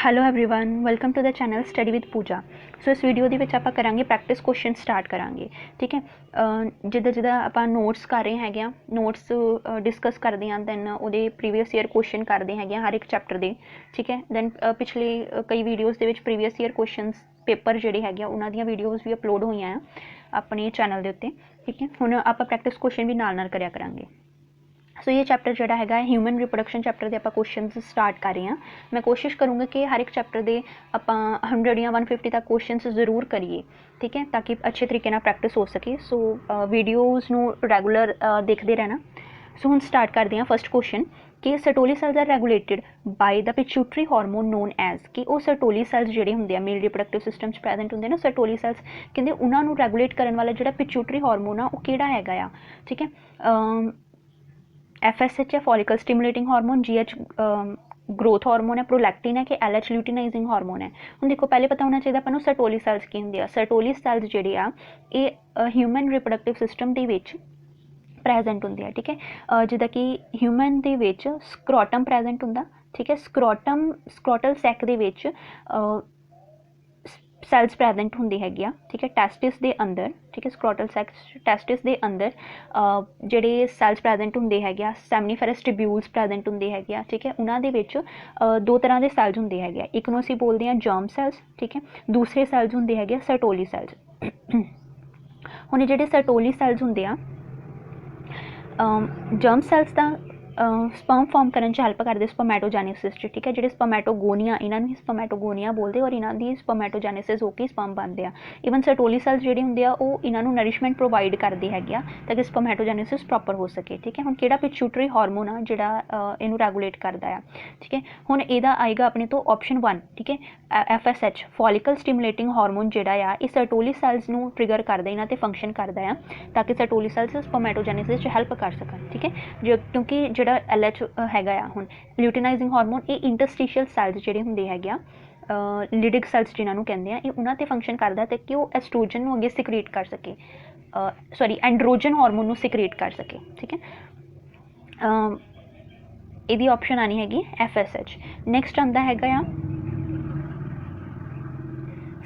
Hello everyone, welcome to the channel study with Pooja. So इस video ਦੇ ਵਿੱਚ ਆਪਾਂ ਕਰਾਂਗੇ ਪ੍ਰੈਕਟਿਸ ਕੁਐਸਚਨ ਸਟਾਰਟ ਕਰਾਂਗੇ। ਠੀਕ ਹੈ, ਜਿੱਦਾਂ ਆਪਾਂ ਨੋਟਸ ਕਰ ਰਹੇ ਹੈਗੇ ਆ, ਨੋਟਸ ਡਿਸਕਸ ਕਰਦੇ ਆਂ, ਦੈਨ ਉਹਦੇ ਪ੍ਰੀਵੀਅਸ ਈਅਰ ਕੁਐਸਚਨ ਕਰਦੇ ਹੈਗੇ ਆ ਹਰ ਇੱਕ ਚੈਪਟਰ ਦੇ। ਠੀਕ ਹੈ, ਦੈਨ ਪਿਛਲੇ ਕਈ ਵੀਡੀਓਜ਼ ਦੇ ਵਿੱਚ ਪ੍ਰੀਵੀਅਸ ਈਅਰ ਕੁਐਸਚਨਸ ਪੇਪਰ ਜਿਹੜੇ ਹੈਗੇ ਆ ਉਹਨਾਂ ਦੀਆਂ ਵੀਡੀਓਜ਼ ਵੀ ਅਪਲੋਡ ਹੋਈਆਂ ਆ ਆਪਣੇ ਚੈਨਲ ਦੇ ਉੱਤੇ। ਠੀਕ ਹੈ, ਹੁਣ ਆਪਾਂ ਪ੍ਰੈਕਟਿਸ ਕੁਐਸਚਨ ਵੀ ਨਾਲ ਕਰਿਆ ਕਰਾਂਗੇ। सो ये चैप्टर जोड़ा है ह्यूमन रिप्रोडक्शन चैप्टर के आप क्वेश्चन स्टार्ट कर रहे हैं। मैं कोशिश करूँगी कि हर एक चैप्टर के आप 100 या 150 तक क्वेश्चन जरूर करिए। ठीक है, ताकि अच्छे तरीके ना प्रैक्टिस हो सके। सो वीडियोज़ नू रैगूलर देखते रहना। सो हम स्टार्ट करते हैं फस्ट क्वेश्चन कि Sertoli cells are regulated by the pituitary hormone known as कि वो सर्टोली सैल्स जोड़े होंगे मेल रिप्रोडक्टिव सिस्टम प्रेजेंट होंगे ना, सर्टोली सैल्स कहते उन्होंने रेगूलेट करने वाला जो पिट्यूटरी हार्मोन आ वो किहड़ा हैगा आ। ठीक है, FSH है follicle stimulating hormone, GH growth hormone है, प्रोलैक्टिन है कि LH ल्यूटिनाइजिंग हार्मोन है। हम देखो पहले पता होना चाहिए अपन सर्टोली सैल्स की होंगे। सर्टोली सैल्स जिहड़ी आ ये ह्यूमन रिप्रोडक्टिव सिस्टम दे विच प्रेजेंट होंदी है। ठीक है, जिद्दां कि ह्यूमन दे विच स्क्रोटम प्रेजेंट होंदा। ठीक है, स्क्रोटल सैक दे विच सैल्स प्रेजेंट होंदी हैगी आ। ठीक है, टैस्टिस दे अंदर, ठीक है, स्क्रोटल सैक टैस्टिस दे अंदर ਜਿਹੜੇ सैल्स प्रेजेंट होंदे हैगे आ, सैमनीफेरस ट्यूब्यूल्स प्रेजेंट होंदे हैगे आ। ठीक है, उन्हां दे विच दो तरह के सैल्स होंदे हैगे आ। एक नूं असीं बोलदे आ जर्म सैल्स। ठीक है, दूसरे सैल्स होंदे हैगे आ सर्टोली सैल्स। हुण जिहड़े सर्टोली सैल्स होंदे आ, जर्म सैल्स दा स्पर्म फॉर्म करने च हैल्प करते स्पर्मैटोजेनेसिस। ठीक है, जो स्पर्मैटोगोनिया, इन्होंने स्पर्मैटोगोनिया बोलते और इन्हों की स्पर्मैटोजेनेसिस होकर स्पर्म बनते हैं। ईवन सर्टोली सैल्स जोड़े होंगे वो इन्हों नरिशमेंट प्रोवाइड करते हैं ताकि स्पर्मैटोजेनेसिस प्रॉपर हो सके। ठीक है, हुण किहड़ा पिट्यूटरी हार्मोन आ जिहड़ा इनू रेगूलेट करता है। ठीक है, हुण इहदा आएगा अपने तो ऑप्शन 1। ठीक है, FSH फॉलिकल स्टिमुलेटिंग हार्मोन जिहड़ा आ ये सर्टोली सैल्स नू ट्रिगर करदा, इन्हां ते फंक्शन करदा है ताकि सर्टोली सैल्स स्पर्मैटोजेनेसिस च हैल्प कर सकन। ठीक है, जो क्योंकि LH हैगा आ हुण ल्यूटिनाइजिंग हार्मोन ये इंटरस्टिशियल सैल्स जिहड़े हुंदे हैगे आ, लिडिक सैल्स जिन्होंने कहते हैं, ये उन्हां ते फंक्शन करता है कि वो एस्ट्रोजन नूं अगे सिक्रेट कर सके, सॉरी एंड्रोजन हार्मोन नूं सिक्रेट कर सके। ठीक है, इहदी ऑप्शन आनी हैगी FSH। नैक्सट आंदा हैगा आ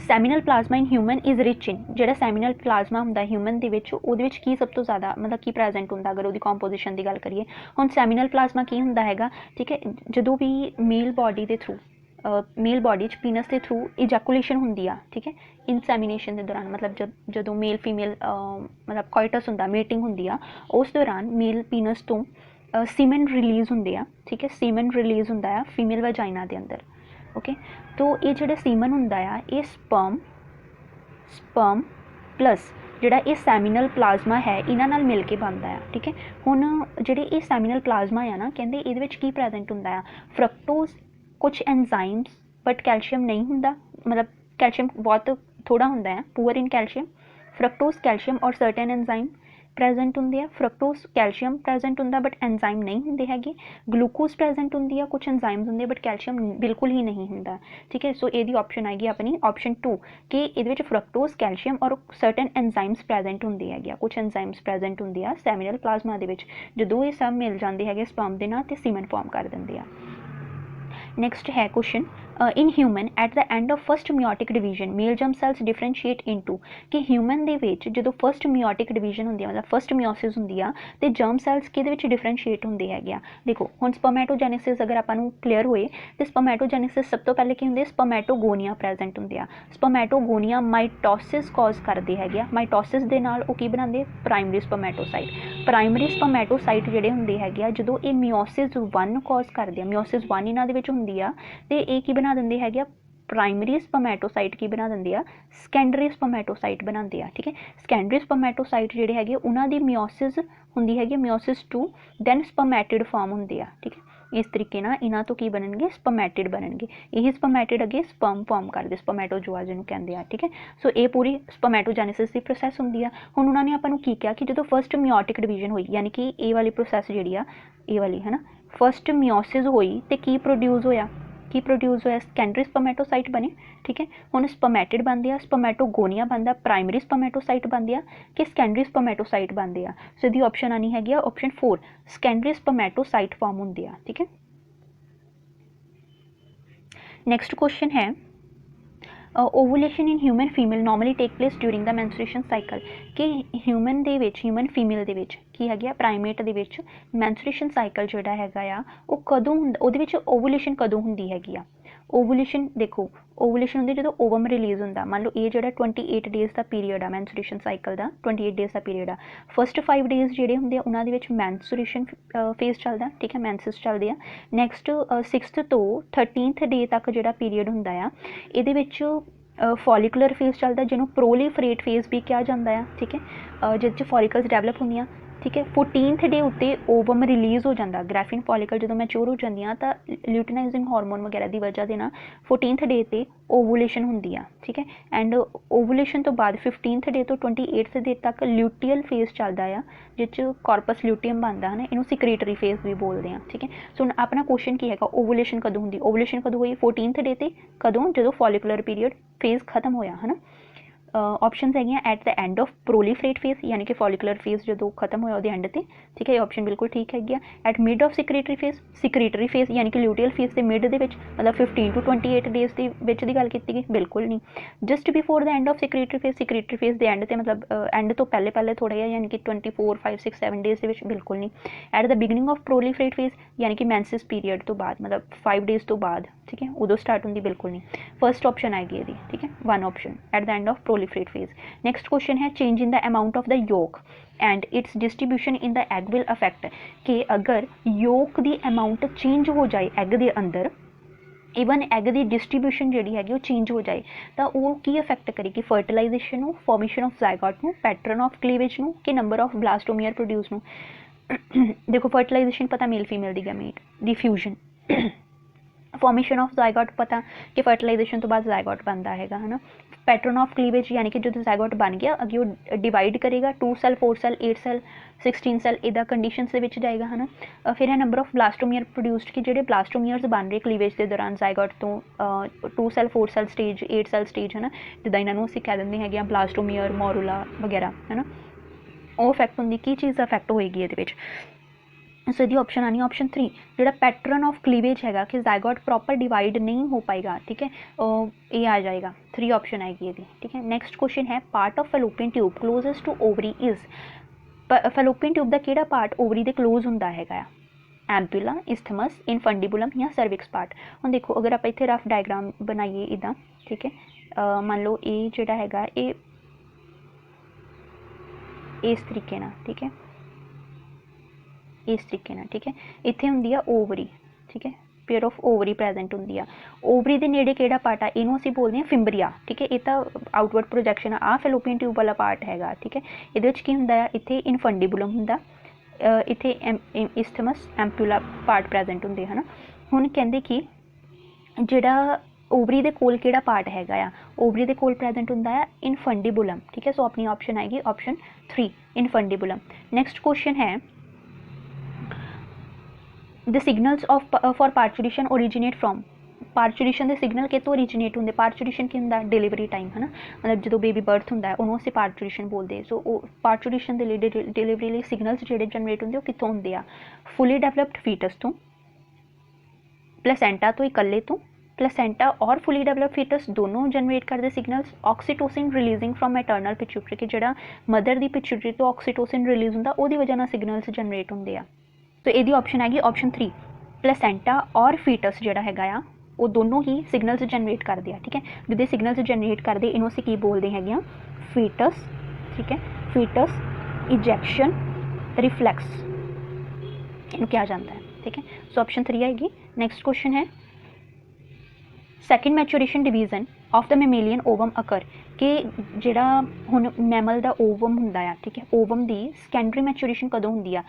seminal plasma in human is rich in, जो सैमिनल प्लाजमा होंदा ह्यूमन दे विच उहदे विच की सब तो ज़्यादा मतलब की प्रेजेंट होंदा अगर उहदी कॉम्पोजिशन की गल करिए। हुण सैमिनल प्लाजमा की होंदा हैगा। ठीक है, जदों भी मेल बॉडी के थ्रू मेल बॉडी पीनस के थ्रू इजैकुलेशन होंदी आ। ठीक है, इनसैमीनेशन के दौरान मतलब जदों मेल फीमेल मतलब कोइटस होंदा, मीटिंग होंदी आ, उस दौरान मेल पीनस तो सीमन रिलीज़ होंदे आ। ठीक है, सीमन रिलीज़ होंदा आ फीमेल वजाइना के अंदर। ओके, तो ये जो सीमन होंदा आ ये स्पर्म प्लस जिहड़ा ये सैमिनल प्लाजमा है इन्हां नाल मिल के बनता है। ठीक है, हुण जिहड़े ये सैमिनल प्लाजमा है ना, कहंदे इहदे विच की प्रेजेंट होंदा आ फ्रक्टोज, कुछ एंजाइम्स, बट कैल्शियम नहीं होंदा, मतलब कैल्शियम बहुत थोड़ा होंदा है, poor in calcium. Fructose, calcium और सर्टेन एंजाइम प्रेजेंट होंदे आ। फ्रक्टोज कैल्शियम प्रेजेंट होंदा बट एंजाइम नहीं होंदे हैगे। ग्लूकोज प्रेजेंट होंदी आ, कुछ एंजाइम्स होंदे बट कैल्शियम बिल्कुल ही नहीं होंदा। ठीक है, सो ये ऑप्शन आएगी अपनी ऑप्शन 2 कि ये फ्रक्टोज, कैल्शियम और सर्टेन एंजाइम्स प्रेजेंट होंदे हैगे, कुछ एंजाइम्स प्रेजेंट होंदे आ सैमिनल प्लाजमा दे विच। जदों ये सब मिल जाते हैं स्पर्म दे नाल ते सीमन फॉर्म कर देंगे आ। नैक्सट है question in human at the end of first meiotic division male germ cells differentiate into कि ह्यूमन दे विच जो फस्ट मियोटिक डिवीजन होंदी मतलब फस्ट मियोसिस होंदी आ ते जर्म सैल्स किहदे विच डिफरेंशिएट होंदे हैगे आ। देखो हुण स्पर्मैटोजेनेसिस अगर आपां नूं क्लीयर होए तो स्पर्मैटोजेनेसिस सब तो पहले की होंदी, स्पर्मैटोगोनिया प्रेजेंट होंदे आ। स्पर्मैटोगोनिया माइटोसिस कॉज करदे हैगे आ। माइटोसिस दे नाल ओह की बनांदे प्राइमरी स्पर्मैटोसाइट। प्राइमरी स्पर्मैटोसाइट जिहड़े होंदे हैगे आ जदों ये मियोसिस 1 कॉज करदे आ, मियोसिस 1 इन्हां दे विच होंदी आ ते ये की बना दिंदे हैगे प्राइमरी स्पर्मैटोसाइट की बना दिंदे आ, सैकेंडरी स्पर्मैटोसाइट बनाते हैं। ठीक है, सैकेंडरी स्पर्मैटोसाइट जिहड़े हैगे उन्हां दी मियोसिस होंदी हैगी मियोसिस 2, दैन स्पर्मैटिड फॉर्म होंदे आ। ठीक है, इस तरीके नाल इन्हां तो की बनणगे स्पर्मैटिड बनणगे। यही स्पर्मैटिड अगे स्पर्म फॉर्म करदे, स्पर्मैटोजोआ जिहनूं कहंदे आ। ठीक है, सो ये पूरी स्पर्मैटोजेनेसिस की प्रोसैस होंदी आ। हुण उन्हां ने आपां नूं की कहा कि जो फस्ट मियोटिक डिवीजन हुई यानी कि ये वाली प्रोसैस जिहड़ी आ ये वाली है ना, फस्ट मियोसिस होई ते की प्रोड्यूस होया, की प्रोड्यूस होया सैकेंडरी स्पर्मैटोसाइट बने। ठीक है, हुण स्पर्मैटिड बनते हैं, स्पर्मैटोगोनिया बनता, प्राइमरी स्पर्मैटोसाइट बनते हैं कि सैकेंडरी स्पर्मैटोसाइट बनते हैं। सो दी ऑप्शन आनी हैगी ऑप्शन 4 सैकेंडरी स्पर्मैटोसाइट फॉर्म होंदे आ। ठीक है, ਨੈਕਸਟ ਕੁਐਸਚਨ ਹੈ ovulation in human female normally take place during the menstruation cycle ਕਿ ਹਿਊਮਨ ਦੇ ਵਿੱਚ ਹਿਊਮਨ ਫੀਮੇਲ ਦੇ ਵਿੱਚ ਕੀ ਹੈਗੀ ਆ ਪ੍ਰਾਈਮੇਟ ਦੇ ਵਿੱਚ ਮੈਂਸਟ੍ਰੂਏਸ਼ਨ ਸਾਈਕਲ ਜਿਹੜਾ ਹੈਗਾ ਆ ਉਹ ਕਦੋਂ ਹੁੰਦਾ, ਉਹਦੇ ਵਿੱਚ ਓਵੂਲੇਸ਼ਨ ਕਦੋਂ ਹੁੰਦੀ ਹੈਗੀ ਆ। ਓਵੂਲੇਸ਼ਨ ਦੇਖੋ, ਓਵੂਲੇਸ਼ਨ ਹੁੰਦੀ ਜਦੋਂ ਓਵਮ ਰਿਲੀਜ਼ ਹੁੰਦਾ। ਮੰਨ ਲਓ ਇਹ ਜਿਹੜਾ 28 ਡੇਜ਼ ਦਾ ਪੀਰੀਅਡ ਆ ਮੈਂਸਟ੍ਰੂਏਸ਼ਨ ਸਾਈਕਲ ਦਾ, 28 ਡੇਜ਼ ਦਾ ਪੀਰੀਅਡ ਆ। ਫਸਟ 5 ਡੇਜ਼ ਜਿਹੜੇ ਹੁੰਦੇ ਆ ਉਹਨਾਂ ਦੇ ਵਿੱਚ ਮੈਂਸਟ੍ਰੂਏਸ਼ਨ ਫੇਜ਼ ਚੱਲਦਾ, ਠੀਕ ਹੈ, ਮੈਂਸਸ ਚੱਲਦੇ ਆ। ਨੈਕਸਟ 6th ਤੋਂ 13th ਡੇ ਤੱਕ ਜਿਹੜਾ ਪੀਰੀਅਡ ਹੁੰਦਾ ਆ ਇਹਦੇ ਵਿੱਚ ਫੋਲੀਕੂਲਰ ਫੇਜ਼ ਚੱਲਦਾ, ਜਿਹਨੂੰ ਪ੍ਰੋਲੀਫਰੇਟ ਫੇਜ਼ ਵੀ ਕਿਹਾ ਜਾਂਦਾ ਆ, ਠੀਕ ਹੈ, ਜਿਹਦੇ 'ਚ ਫੋਲੀਕਲਸ ਡਿਵੈਲਪ ਹੁੰਦੀਆਂ, ਠੀਕ ਹੈ। 14th ਡੇ ਉੱਤੇ ਓਵਮ ਰਿਲੀਜ਼ ਹੋ ਜਾਂਦਾ। ਗ੍ਰੈਫਿਨ ਫੋਲੀਕਲ ਜਦੋਂ ਮੈਚੂਰ ਹੋ ਜਾਂਦੀਆਂ ਤਾਂ ਲਿਊਟੀਨਾਈਜ਼ਿੰਗ ਹਾਰਮੋਨ ਵਗੈਰਾ ਦੀ ਵਜ੍ਹਾ ਦੇ ਨਾਲ 14th ਡੇ 'ਤੇ ਓਵੂਲੇਸ਼ਨ ਹੁੰਦੀ ਆ, ਠੀਕ ਹੈ। ਐਂਡ ਓਵੂਲੇਸ਼ਨ ਤੋਂ ਬਾਅਦ 15th ਡੇ ਤੋਂ 28th ਡੇ ਤੱਕ ਲਿਊਟੀਅਲ ਫੇਜ਼ ਚੱਲਦਾ ਆ, ਜਿਸ 'ਚ ਕਾਰਪਸ ਲਿਊਟੀਅਮ ਬਣਦਾ ਹੈ, ਇਹਨੂੰ ਸਿਕਰੇਟਰੀ ਫੇਜ਼ ਵੀ ਬੋਲਦੇ ਆ, ਠੀਕ ਹੈ। ਸੋ ਹੁਣ ਆਪਣਾ ਕੁਐਸਚਨ ਕੀ ਹੈਗਾ, ਓਵੂਲੇਸ਼ਨ ਕਦੋਂ ਹੁੰਦੀ। ਓਵੂਲੇਸ਼ਨ ਕਦੋਂ ਹੋਈ 14th ਡੇ 'ਤੇ, ਕਦੋਂ, ਜਦੋਂ ਫੋਲੀਕੂਲਰ ਪੀਰੀਅਡ ਫੇਜ਼ ਖਤਮ ਹੋਇਆ, ਹੈ ਨਾ। ਆਪਸ਼ਨਸ ਹੈਗੀਆਂ at the end of proliferate phase, ਯਾਨੀ ਕਿ ਫੋਲੀਕੂਲਰ ਫੇਜ਼ ਜਦੋਂ ਖਤਮ ਹੋਇਆ ਉਹਦੇ ਐਂਡ 'ਤੇ, ਠੀਕ ਹੈ, ਇਹ ਆਪਸ਼ਨ ਬਿਲਕੁਲ ਠੀਕ ਹੈਗੀ ਆ। At mid of secretory phase, secretory phase ਯਾਨੀ ਕਿ ਲਿਊਟੀਅਲ ਫੇਜ਼ ਦੇ ਮਿਡ ਦੇ ਵਿੱਚ, ਮਤਲਬ 15 ਤੋਂ 28 ਡੇਜ਼ ਦੇ ਵਿੱਚ ਦੀ ਗੱਲ ਕੀਤੀ ਗਈ, ਬਿਲਕੁਲ ਨਹੀਂ। Just before the end of secretory phase, secretory phase ਦੇ ਐਂਡ 'ਤੇ, ਮਤਲਬ ਐਂਡ ਤੋਂ ਪਹਿਲੇ ਪਹਿਲੇ ਥੋੜ੍ਹਾ ਜਿਹਾ, ਯਾਨੀ ਕਿ 24, 5, 6, 7 ਡੇਜ਼ ਦੇ ਵਿੱਚ, ਬਿਲਕੁਲ ਨਹੀਂ। At the beginning of proliferate phase, ਯਾਨੀ ਕਿ ਮੈਂਸਿਸ ਪੀਰੀਅਡ ਤੋਂ ਬਾਅਦ, ਮਤਲਬ 5 ਡੇਜ਼ ਤੋਂ ਬਾਅਦ, ਠੀਕ ਹੈ, ਉਦੋਂ ਸਟਾਰਟ ਹੁੰਦੀ, ਬਿਲਕੁਲ ਨਹੀਂ। ਫਸਟ ਆਪਸ਼ਨ ਆਏਗੀ ਇਹਦੀ, ਠੀਕ ਹੈ, 1 option at the end of proliferate phase. Next question है change in the amount of the yolk and its distribution in the egg will affect कि अगर योक की अमाउंट चेंज हो जाए एग के अंदर, ईवन एग की डिस्ट्रीब्यूशन जी हैगी चेंज हो जाए तो वो की अफेक्ट करेगी, फर्टिलाइजेशन नू, फॉर्मेशन ऑफ जायगोट नू, पैटर्न ऑफ क्लीवेज नू, कि नंबर ऑफ ब्लास्टोमियर प्रोड्यूस नू। देखो फर्टिलाइजेशन पता male female the gamete the fusion, formation of zygote पता कि फर्टिलाइजेशन तो बाद जायगोट बनता है ना। पैटर्न ऑफ क्लीवेज यानी कि जो जायगोट बन गया अगे वो डिवाइड करेगा 2 सेल 4 सेल 8 सेल 16 सेल इदा कंडीशनस दे विच जाएगा है ना। फिर है नंबर ऑफ ब्लास्टोमियर प्रोड्यूस्ड कि जो ब्लास्टोमियर्स बन रहे क्लीवेज के दौरान जायगोट तो 2 cell 4 cell stage 8 cell stage है ना, जिदा इन्होंने असीं कह देंगे है ब्लास्टोमियर मोरुला वगैरह है ना, वो इफेक्ट होंगी की चीज़ इफेक्ट होएगी ये। सो यदि ऑप्शन आनी ऑप्शन 3 जो पैटर्न ऑफ क्लीवेज है कि जायगोट प्रॉपर डिवाइड नहीं हो पाएगा, ठीक है, ये आ जाएगा, 3 ऑप्शन आएगी ये, ठीक है। नेक्स्ट क्वेश्चन है part of fallopian tube closest to ovary is, fallopian tube का किहड़ा पार्ट ओवरी दे क्लोज हुंदा हैगा, एम्पुला, इस्थमस, इनफंडिबुलम या सर्विक्स पार्ट। हुण देखो अगर आप इत्थे रफ डायग्राम बनाइए इदा, ठीक है, मान लो ये जिहड़ा हैगा ये इस तरीके नाल, ठीक है, इस तरीके ना, ठीक है, इत्थे हुंदी आ ओवरी, ठीक है, पेयर ऑफ ओवरी प्रेजेंट हुंदी आ। ओवरी दे नेड़े किहड़ा पार्ट आ, इहनूं असीं बोलदे आ फिंबरिया, ठीक है, ये तां आउटवर्ड प्रोजैक्शन आ फैलोपियन ट्यूब वाला पार्ट हैगा, ठीक है। इहदे विच की हुंदा आ, इत्थे इनफंडिबुलम हुंदा, इत्थे इस्थमस एम्पुला पार्ट प्रेजेंट हुंदे है ना। हुण कहंदे कि जिहड़ा ओवरी दे कोल किहड़ा पार्ट हैगा आ, ओवरी दे कोल प्रेजेंट हुंदा है इनफंडिबुलम, ठीक है। सो अपनी ऑप्शन आएगी ऑप्शन 3 इनफंडिबुलम। नेक्स्ट क्वेश्चन है the signals of for parturition originate from, parturition के सिग्नल कितों ओरिजिनेट होंगे, पार्चुरेशन की होंगे डिलीवरी टाइम है ना, मतलब जो बेबी बर्थ होंगे उन्होंने असीं पार्चुरेशन बोलते हैं। सो पार्चुरेशन के लिए डिलीवरी लिए सिग्नल्स जो जनरेट होंगे कितों होंगे आ, फुली डेवलप्ड फीटस तो, प्लेसेंटा तो इकल्ले तो, प्लेसेंटा और फुली डेवलप्ड फीटस दोनों जनरेट करते signals, oxytocin releasing from maternal pituitary कि जो मदर की पिट्यूटरी तो ऑक्सीटोसिन रिलीज होंगे वो वजह सिग्नल्स जनरेट होंगे आ। तो यदि ऑप्शन आएगी ऑप्शन 3 प्लेसेंटा और फीटस जोड़ा है वो दोनों ही सिग्नल्स जनरेट करते हैं, ठीक है, जो सिग्नल्स जनरेट करते इन्हों असीं की बोलते हैं फीटस, ठीक है, फीटस इजैक्शन रिफ्लैक्स इन्हों कहा जाता है, ठीक है। सो ऑप्शन 3 आएगी। नेक्स्ट क्वेश्चन है second maturation division of the mammalian ovum occur कि जिहड़ा हुण मैमल दा ओवम हुंदा आ, ठीक है, ओवम दी सैकेंडरी मैचूरेशन कदों हुंदी आ,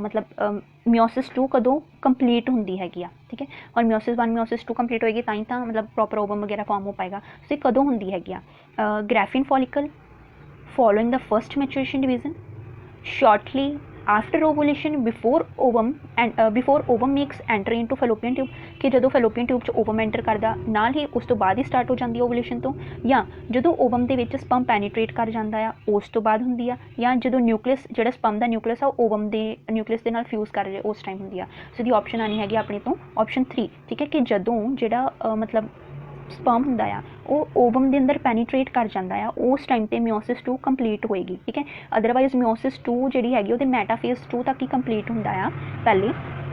मतलब मियोसिस 2 कदों कंप्लीट हुंदी हैगी आ, ठीक है, और मियोसिस 1 मियोसिस 2 कंप्लीट होएगी तां ही तां मतलब प्रॉपर ओवम वगैरह फॉर्म हो पाएगा। सो कदों हुंदी हैगी आ, Graafian follicle following the first maturation division, shortly after ovulation before ovum makes enter into fallopian tube, कि जो फैलोपियन ट्यूब च ओवम एंटर करता नाल ही उस तो बाद ही स्टार्ट हो जाती है ओवूलेशन तो, या जो ओवम के विच स्पम पैनीट्रेट कर जाता है उस तो बाद होंदी है, या जो न्यूक्लियस जो स्पम का न्यूक्लियस है ओवम के न्यूक्लियस के नाल फ्यूज कर रहे उस टाइम होंदी है। सो इसकी ऑप्शन आनी हैगी अपने तो ऑप्शन 3, ठीक है, कि जदों जिहड़ा मतलब स्पर्म हुंदा आ वो ओवम के अंदर पैनीट्रेट कर जाता है उस टाइम पर मिओसिस 2 कंप्लीट होएगी, ठीक है। अदरवाइज मिओसिस 2 जी हैगी वो मैटाफेज 2 तक ही कंप्लीट होंदा आ पहले,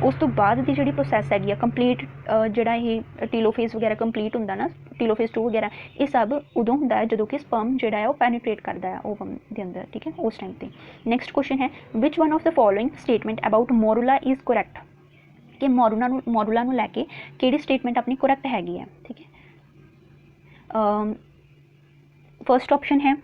उस तो बाद की जी प्रोसैस हैगी कंप्लीट जोड़ा ये टीलोफेज वगैरह कंप्लीट होंदा ना, टीलोफेज 2 वगैरह ये सब उदों होंदा है जदों कि स्पर्म जोड़ा है वो पैनीट्रेट करता है ओवम के अंदर, ठीक है, उस टाइम पर। नैक्सट क्वेश्चन है which one of the following statement about morula is correct, कि मोरूला नूं लैके किहड़ी स्टेटमेंट अपनी करैक्ट हैगी है, ठीक है। फर्स्ट ऑप्शन है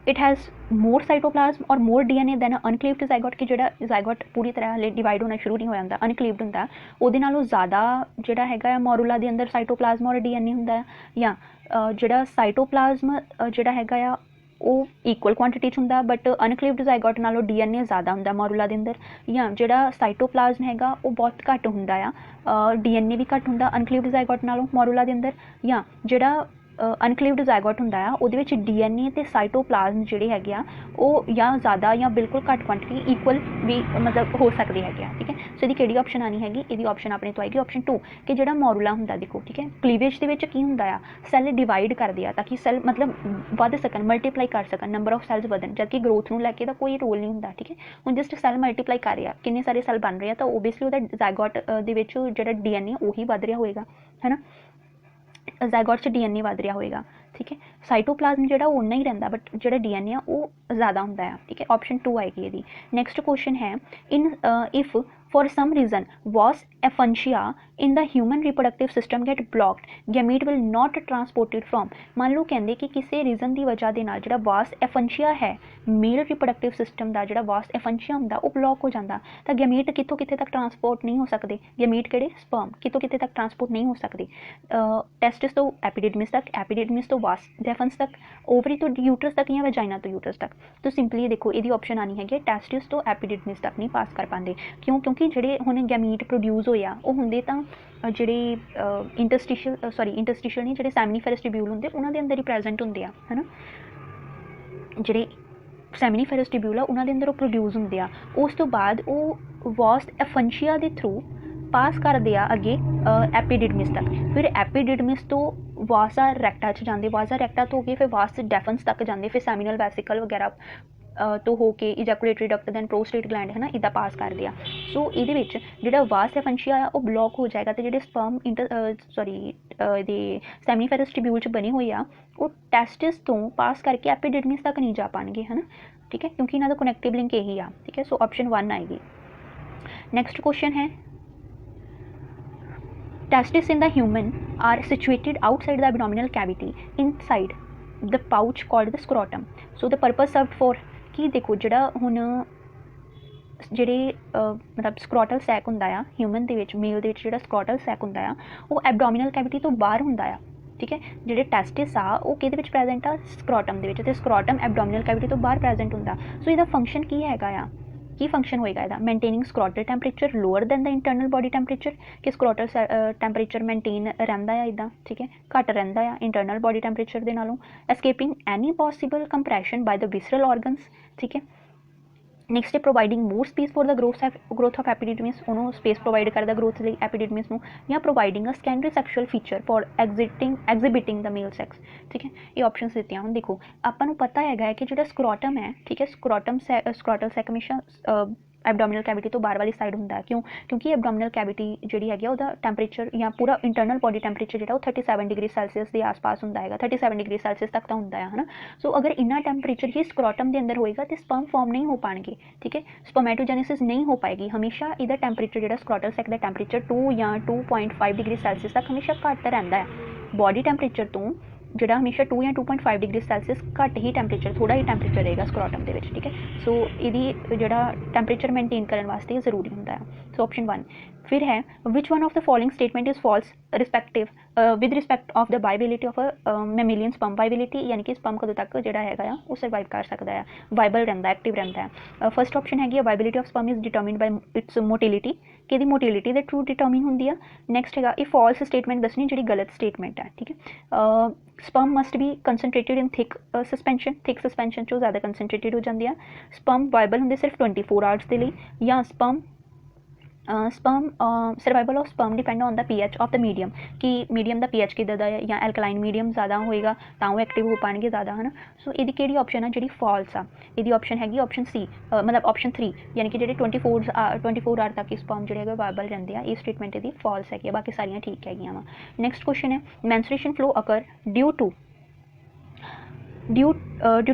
इट हैज़ मोर साइटोप्लाज्म और मोर डीएनए दैन अनक्लीव्ड जाइगोट, कि जोड़ा जाइगोट पूरी तरह हले डिवाइड होना शुरू नहीं हो जाता, अनक्लीव्ड होंदा उहदे नालों ज़्यादा जोड़ा हैगा मोरूला दे अंदर साइटोप्लाज्म और डीएनए होंदा, या जोड़ा साइटोप्लाज्म जोड़ा हैगा वो इक्वल क्वांटिटी होंदा बट अनक्लीव्ड जाइगोट नालों डीएनए ज़्यादा होंदा मोरूला दे अंदर, या जोड़ा साइटोप्लाज्म हैगा वो बहुत घट होंदा आ, डीएनए भी घट होंदा अनक्लीव्ड जाइगोट नालों मोरूला दे अंदर, या जोड़ा अनक्लीव्ड जाइगोट होंदा आ उहदे विच डीएनए ते साइटोप्लाज्म जिहड़े हैगे आ वो या ज़्यादा या बिल्कुल घट क्वांटिटी इक्वल भी मतलब हो सकती है, ठीक है। सो इसकी किहड़ी ऑप्शन आनी हैगी, इसदी ऑप्शन अपने तो आएगी ऑप्शन 2, कि जिहड़ा मोरूला हुंदा देखो, ठीक है, क्लीवेज दे विच की हुंदा आ सैल डिवाइड करदे आ ताकि सैल मतलब वध सकन मल्टीप्लाई कर सकन, नंबर ऑफ सैल्स वधन, जबकि ग्रोथ नूं लैके कोई रोल नहीं हुंदा, ठीक है। हुण जस्ट सैल मल्टीप्लाई कर रहे किन्ने सारे सैल बन रहे तो ओबीअसली उहदा जाइगोट दे विच जिहड़ा डीएनए उही वध रहा होएगा, है ना, जाइगोट च डीएनए वध रहा होएगा, ठीक है। साइटोप्लाज्म जो उन्ना ही रहिंदा बट जो डीएनए वो ज़्यादा होंदा है, ठीक है, ऑप्शन 2 आएगी ये। नैक्सट क्वेश्चन है in if for some reason vas efferentia in the human reproductive system get blocked gamete will not transported from, मान लो कहते कि किसी रीजन की वजह के नाल जो वास एफंशिया है मेल रिप्रोडक्टिव सिस्टम का जो वास एफंशिया होंदा वो ब्लॉक हो जाता तो गैमीट कितों कितने तक ट्रांसपोर्ट नहीं हो सकते, गैमीट किहड़े स्पर्म कितों कितने तक ट्रांसपोर्ट नहीं हो सकते, टेस्टिस तो एपिडिडमिस तक, एपिडिडमिस तो वास डेफन्स तक, ओवरी तो यूट्रस तक या वजाइना तो यूट्रस तक। तो सिंपली देखो ये ऑप्शन आनी है टेस्टिस तो एपिडिडमिस तक नहीं पास कर पाते, क्यों, क्योंकि जोड़े हुण गैमीट प्रोड्यूस होया वो होंदे तां जिहड़े इंटरस्टिशियल नहीं जिहड़े सैमिनिफेरस ट्यूब्यूल होंदे उन्हां दे अंदर ही प्रेजेंट होंदे आ, है ना, जिहड़े सैमिनिफेरस ट्यूब्यूल आ उन्हां दे अंदर वो प्रोड्यूस होंदे आ, उस तो बाद वो वास एफंशिया दे थ्रू पास करते हैं अगे एपिडिडमिस तक, फिर एपिडिडमिस तो वासा रैक्टा च जाते, वासा रैक्टा तो हो गए फिर वास डेफन्स तक जाते, फिर सैमिनल वैसिकल वगैरह तो होके ejaculatory duct then prostate gland है ना इदा पास कर दिया। सो ये जो वास एफंशिया है वो ब्लॉक हो जाएगा तो जो स्पर्म सैमिनिफेरस ट्यूब्यूल च बने हुए आ वो टेस्टिस तो पास करके एपिडिडमिस तक नहीं जा पाएंगे, है ना, ठीक है, क्योंकि इन्हों का कनैक्टिव लिंक यही आ, ठीक है। सो ऑप्शन 1 आएगी। नैक्सट क्वेश्चन है testes in the human are situated outside the abdominal cavity inside the pouch called the scrotum, so the purpose served for कि देखो जिहड़ा हुण जिहड़े मतलब स्क्रॉटल सैक हुंदा आ ह्यूमन दे विच मेल दे विच जिहड़ा स्क्रॉटल सैक हुंदा आ वो एबडोमिनल कैविटी तो बाहर हुंदा आ, ठीक है, जिहड़े टेस्टिस आ वो किहदे विच प्रेजेंट आ स्क्रॉटम दे विच ते स्क्रॉटम एबडोमिनल कैविटी तो बाहर प्रेजेंट हुंदा। सो इहदा फंक्शन की हैगा आ, की फंक्शन होएगा इहदा maintaining scrotal temperature lower than the internal body temperature, कि स्क्रॉटल टैंपरेचर मेनटेन रहिंदा है इदां, ठीक है, घट रहिंदा है इंटरनल बॉडी टैंपरेचर दे नालों, escaping any possible compression by the visceral organs, ठीक है। नैक्सट है providing more space for the growth of epididymis, उन्होंने स्पेस प्रोवाइड करता ग्रोथ लिए एपिडिडमिस नूं, या providing a secondary sexual feature for exhibiting the male sex, ठीक है, ये ऑप्शन दित्तियां। हुण देखो आपां नूं पता है कि जो स्क्रॉटम है, ठीक है, स्क्रॉटल सैक हमेशा एबडोमिनल कैविटी तो बाहर वाली साइड होंदा है, क्यों, क्योंकि एबडोमिनल कैविटी जिहड़ी हैगी उहदा टैंपरेचर या पूरा इंटरनल बॉडी टैंपरेचर जिहड़ा 37 डिग्री सैल्सियस के आस-पास होंदा है, 37 डिग्री सैल्सियस तक तो होंदा है ना। सो अगर इन्ना टैंपरेचर ही स्क्रॉटम के अंदर होएगा तो स्पर्म फॉर्म नहीं हो पाएंगे, ठीक है, स्पर्मेटोजेनेसिस नहीं हो पाएगी, हमेशा इहदा टैंपरेचर जिहड़ा स्क्रॉटल सैक का टैंपरेचर 2 या 2.5 डिग्री सैल्सियस तक हमेशा घट रहिंदा है बॉडी टैंपरेचर तो, जिहड़ा हमेशा 2 या 2.5 डिग्री सैल्सियस घट ही टैंपरेचर थोड़ा ही टैंपरेचर रहेगा स्क्रॉटम दे विच, ठीक है। सो इहदी जिहड़ा टैंपरेचर मेनटेन करने वास्ते जरूरी होंदा है। सो ऑप्शन 1 फिर है which one of the following statement is false respective with respect of the viability of mammalian sperm. Viability यानी कि स्पम कदों तक जोड़ा है वो सर्वाइव कर सकता है, वाइबल रहा, एक्टिव रहा है। फर्स्ट ऑप्शन है viability of sperm is determined by its motility, कि मोटिलिटी द ट्रू डिटरमिन होंगी है। नैक्सट है ये फॉल्स स्टेटमेंट दसनी जी गलत स्टेटमेंट है, ठीक है। Sperm must be concentrated in thick suspension, thick suspension चो ज़्यादा कंसनट्रेटेड हो जाती है। स्पम वाइबल होंगे सिर्फ 24 आवर्स के लिए, या sperm sperm survival of sperm depend on the pH of the medium, कि मीडियम का पीएच किदा दा है, या एल्कलाइन मीडियम ज़्यादा होएगा तो वो एक्टिव हो पाएंगे ज़्यादा, है ना। सो ये कि ऑप्शन है जी फॉल्स आ, ये ऑप्शन हैगी ऑप्शन सी, मतलब ऑप्शन 3, यानी कि जो 24 आवर तक स्पम जो वाइबल रहते हैं, ये स्टेटमेंट ये फॉल्स है, बाकी सारियाँ ठीक है। नैक्सट क्वेश्चन है menstruation flow occur due to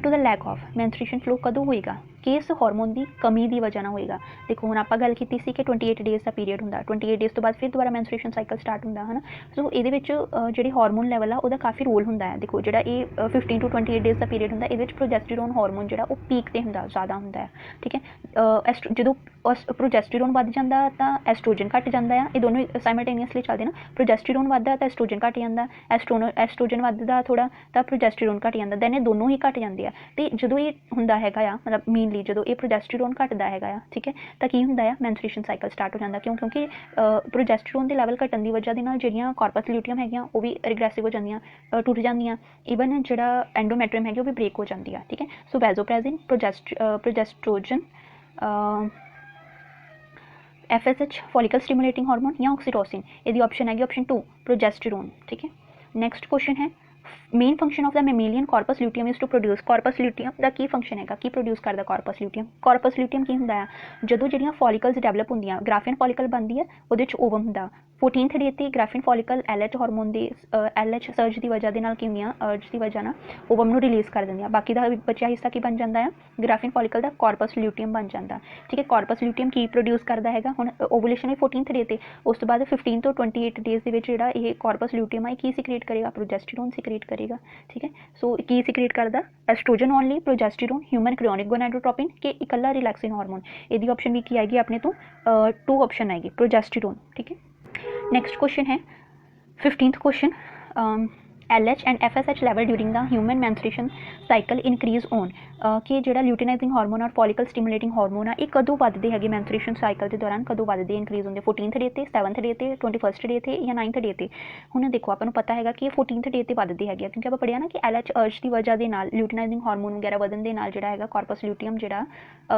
the lack of. Menstruation flow कदों होएगा, किस हार्मोन की कमी की वजह होएगा। देखो हुण आपां गल कीती सी कि 28 डेज़ का पीरियड हुंदा, 28 डेज़ तो बाद फिर दोबारा मैंसुरेशन साइकिल स्टार्ट हुंदा है ना। सो ये जिहड़ी हार्मोन लैवल आ उहदा काफ़ी रोल हुंदा है। देखो जिहड़ा ये 15 to 28 डेज़ का पीरियड हुंदा, इहदे विच प्रोजेस्टेरोन हार्मोन जिहड़ा वो पीक ते हुंदा, ज़्यादा हुंदा है, ठीक है। जदों प्रोजेस्टेरोन वध जांदा तां एस्ट्रोजन घट जांदा है, ये दोनों साइमल्टेनियसली चलदे ना। प्रोजेस्टेरोन वधदा तां एस्ट्रोजन घट जांदा, एस्ट्रोजन वधदा थोड़ा तां प्रोजेस्टेरोन घट जांदा, दैन ये दोनों ही घट जांदे आ। ते जदों ये हुंदा हैगा आ, मतलब मेनली जदों ये प्रोजेस्टेरोन घटदा हैगा, ठीक है, तो की हुंदा है मैंसुरेशन साइकिल स्टार्ट हो जाता। क्यों? क्योंकि प्रोजेस्टेरोन के लैवल घटन की वजह नाल जिहड़ियां कॉर्पस ल्यूटियम हैगियां वो भी रिग्रेसिव हो जांदियां, टुट जांदियां, ईवन जिहड़ा एंडोमैट्रियम है वो भी ब्रेक हो जाती है, ठीक है। So vasopressin, progestogen, FSH follicle stimulating hormone, या ऑक्सीटोसिन, यदि ऑप्शन है ऑप्शन 2 प्रोजेस्टेरोन, ठीक है। नैक्सट क्वेश्चन है main function of the mammalian corpus luteum is to produce. Corpus luteum का की फंक्शन है, की प्रोड्यूस करता कॉर्पस ल्यूटियम। कॉर्पस ल्यूटियम की होंदा है जदों जिहड़ियां फॉलिकल्स डेवलप होंदियां, ग्राफियन फॉलिकल बनती है, वो ओवम होंदा। 14th डे ते ग्राफिन फॉलिकल LH हार्मोन के LH सर्ज की वजह के की होंदियां, अर्ज की वजह ना ओवम नूं रिलीज़ कर दिंदियां, बाकी का बचा हिस्सा की बन जाता है ग्राफिन फॉलिकल का कॉर्पस ल्यूटियम बन जाता, ठीक है। कॉर्पस ल्यूटियम की प्रोड्यूस करता है हुण ओवुलेशन है 14th डे ते, उस तो बाद 15 to 28 डेज़ के जिहड़ा ये कॉर्पस ल्यूटियम है की सिक्रेट करेगा, प्रोजेस्टेरोन सिक्रेट करेगा, ठीक है। सो की सिक्रेट करता estrogen only, progesterone, human chorionic gonadotropin के इकल्ला रिलैक्सिन हार्मोन। यदि ऑप्शन भी की आएगी अपने तो 2 ऑप्शन आएगी प्रोजेस्टेरोन, ठीक है। नेक्स्ट क्वेश्चन है 15th question, LH and FSH level during the human mensuration cycle increase on, कि जो ल्यूटिनाइजिंग हार्मोन और फॉलिकल स्टिमुलेटिंग हार्मोन आ ये कदों वधदे है मैंसुरेशन साइकिल के दौरान, कदों वधदे इंक्रीज होंगे, 14th डे ते, 7th डे ते, 21st डे ते, या 9th डे ते। हुण देखो आपको पता है कि 14th डे ते वधदे है, क्योंकि आप पढ़िया ना कि LH अर्ज की वजह के नाल ल्यूटिनाइजिंग हार्मोन वगैरह वधन के नाल जिहड़ा हैगा कॉर्पस ल्यूटियम जिहड़ा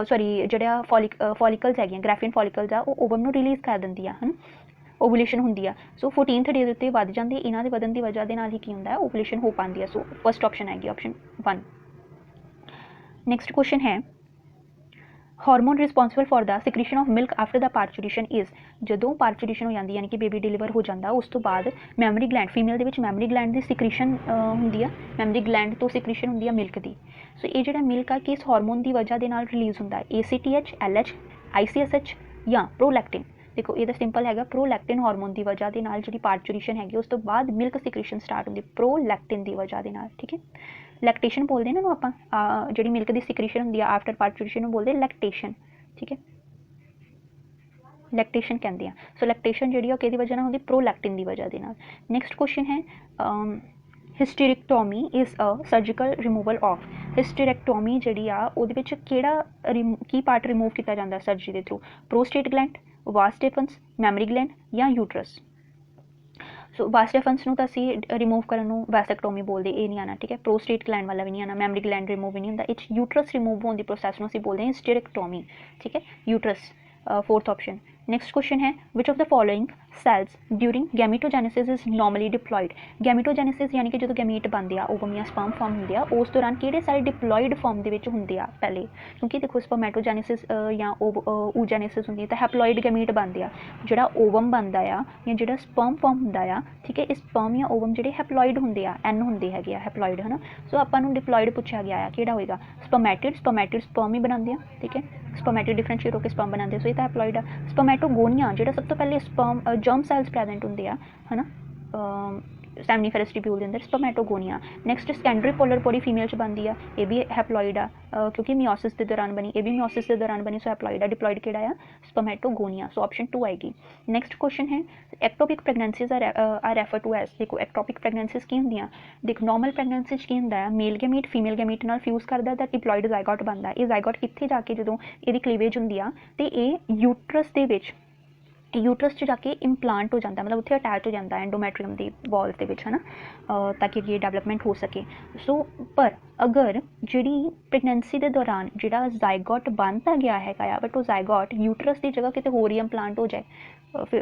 सॉरी जिहड़ा फॉलिकल्स है ग्राफिन फॉलिकल्स आ वो ओवम नूं रिलीज़ कर दिंदी है ना, ओवुलेशन होंगी है। सो 14th डे उत्ते वध जाती, इन्हां दे वधन की वजह के नाल ही की होंदा है ओवुलेशन हो पाती है। सो फर्स्ट ऑप्शन आएगी ऑप्शन 1। नैक्सट क्वेश्चन है hormone responsible for the secretion of milk after the parturition is. जदों पार्चुरेशन हो जाती यानी कि बेबी डिलीवर हो जाता, उस तो बाद मैमरी ग्लैंड फीमेल के मैमरी ग्लैंड की सिक्रीशन होंगी है, मैमरी ग्लैंड तो सिक्रीशन होंगी है मिल्क की। सो ये जो मिल्क है किस हार्मोन की वजह के नाल रिलीज़ होंदा है, ACTH, LH, ICSH या प्रोलैक्टिन। देखो ये तो सिंपल है प्रोलैक्टिन हार्मोन की वजह के नाल जी पार्चुरेशन हैगी उस तो बाद मिल्क सिक्रीशन स्टार्ट होंगी प्रोलैक्टिन की वजह के नाल, ठीक है। लैक्टेशन बोलते हैं ना आप जी मिल्क की सिक्रीशन होंगी आफ्टर पार्चुरेशन बोलते हैं लैक्टेशन, ठीक है, लैक्टेशन कहते हैं। सो लैक्टेशन जी कि वजह होंगी प्रोलैक्टिन की वजह के नाल। नैक्सट क्वेश्चन है hysterectomy is a surgical removal of. Hysterectomy जी की पार्ट रिमूव किया जाता सर्जरी के थ्रू, प्रोस्टेट ग्लैंड, वास डेफन्स, मैमरी ग्लैंड या यूट्रस। सो वास डेफन्स नूं तां असीं रिमूव करन नूं वैसेक्टोमी बोलते, ये नहीं आना, ठीक है। प्रोस्टेट ग्लैंड वाला भी नहीं आना, मैमरी ग्लैंड रिमूव भी नहीं होंदा, इच यूट्रस रिमूव होने की प्रोसैस नूं असीं बोलते हैं हिस्टेरेक्टोमी, ठीक है, uterus. 4th option. Next question है which of the following cells during gametogenesis is normally diploid. Gametogenesis यानी कि जो गैमीट बनते हैं ओवम या स्पर्म फॉर्म होंगे उस दौरान किहड़े सेल डिप्लॉयड फॉर्म के होंगे पहले, क्योंकि देखो स्पर्मेटोजेनेसिस या oogenesis होंगी तो हैप्लॉयड गैमीट बनते हैं, जोड़ा ओवम बनता है या जो स्पर्म फॉर्म होंगे, ठीक है, इस स्पर्म या ओवम जो हैप्लॉयड होंगे N होंगे है हैप्लॉयड, है ना। सो आपां डिप्लॉयड पूछा गया है कि होएगा स्पर्मेटिड, स्पर्मेटिड स्पर्म ही बनाते हैं, ठीक है, स्पर्मेटिड डिफरेंशिएट होकर स्पर्म बनाते हैं, सो ये तो हैप्लॉयड है। स्पर्मेटोगोनिया जो सब तो पहले स्पर्म जर्म सैल्स प्रेजेंट होंगे है ना, ਸੈਮਨੀਫੈਰਸ ਟਿਬਿਊਲ ਦੇ ਅੰਦਰ spermatogonia. Next secondary polar body female 'ਚ ਬਣਦੀ ਆ, ਇਹ ਵੀ ਹੈਪਲੋਇਡ ਆ ਕਿਉਂਕਿ ਮਿਓਸਿਸ ਦੇ ਦੌਰਾਨ ਬਣੀ, ਇਹ ਵੀ ਮਿਓਸਿਸ ਦੇ ਦੌਰਾਨ ਬਣੀ, ਸੋ ਹੈਪਲੋਇਡ ਆ। ਡਿਪਲੋਇਡ ਕਿਹੜਾ ਆ? ਸਪਰਮੈਟੋਗੋਨੀਆ। ਸੋ ਆਪਸ਼ਨ 2 ਆਏਗੀ। ਨੈਕਸਟ ਕੁਐਸਚਨ ਹੈ ectopic pregnancies are refer to as. ਦੇਖੋ ਐਕਟੋਪਿਕ ਪ੍ਰੈਗਨੈਂਸੀਜ਼ ਕੀ ਹੁੰਦੀਆਂ? ਦੇਖੋ ਨੋਰਮਲ ਪ੍ਰੈਗਨੈਂਸੀ 'ਚ ਕੀ ਹੁੰਦਾ ਆ, ਮੇਲ ਗੈਮੀਟ ਫੀਮੇਲ ਗੈਮੀਟ ਨਾਲ ਫਿਊਜ਼ ਕਰਦਾ ਤਾਂ ਡਿਪਲੋਇਡ ਜ਼ਾਈਗੋਟ ਬਣਦਾ। ਇਹ ਜ਼ਾਈਗੋਟ ਕਿੱਥੇ ਜਾ ਕੇ ਜਦੋਂ ਇਹਦੀ ਕਲੀਵੇਜ ਹੁੰਦੀ ਆ ਤੇ ਇਹ ਯੂਟਰਸ ਦੇ ਵਿੱਚ, ਯੂਟਰਸ 'ਚ ਜਾ ਕੇ ਇੰਪਲਾਂਟ ਹੋ ਜਾਂਦਾ, ਮਤਲਬ ਉੱਥੇ ਅਟੈਚ ਹੋ ਜਾਂਦਾ ਐਂਡੋਮੈਟਰੀਅਮ ਦੀ ਵਾਲਸ ਦੇ ਵਿੱਚ, ਹੈ ਨਾ, ਤਾਂ ਕਿ ਅੱਗੇ ਡਿਵੈਲਪਮੈਂਟ ਹੋ ਸਕੇ। ਸੋ ਪਰ ਅਗਰ ਜਿਹੜੀ ਪ੍ਰੈਗਨੈਂਸੀ ਦੇ ਦੌਰਾਨ ਜਿਹੜਾ ਜ਼ਾਈਗੋਟ ਬਣਦਾ ਗਿਆ ਹੈਗਾ ਆ, ਬਟ ਉਹ ਜ਼ਾਈਗੋਟ ਯੂਟਰਸ ਦੀ ਜਗ੍ਹਾ ਕਿਤੇ ਹੋਰ ਹੀ ਇੰਪਲਾਂਟ ਹੋ ਜਾਏ,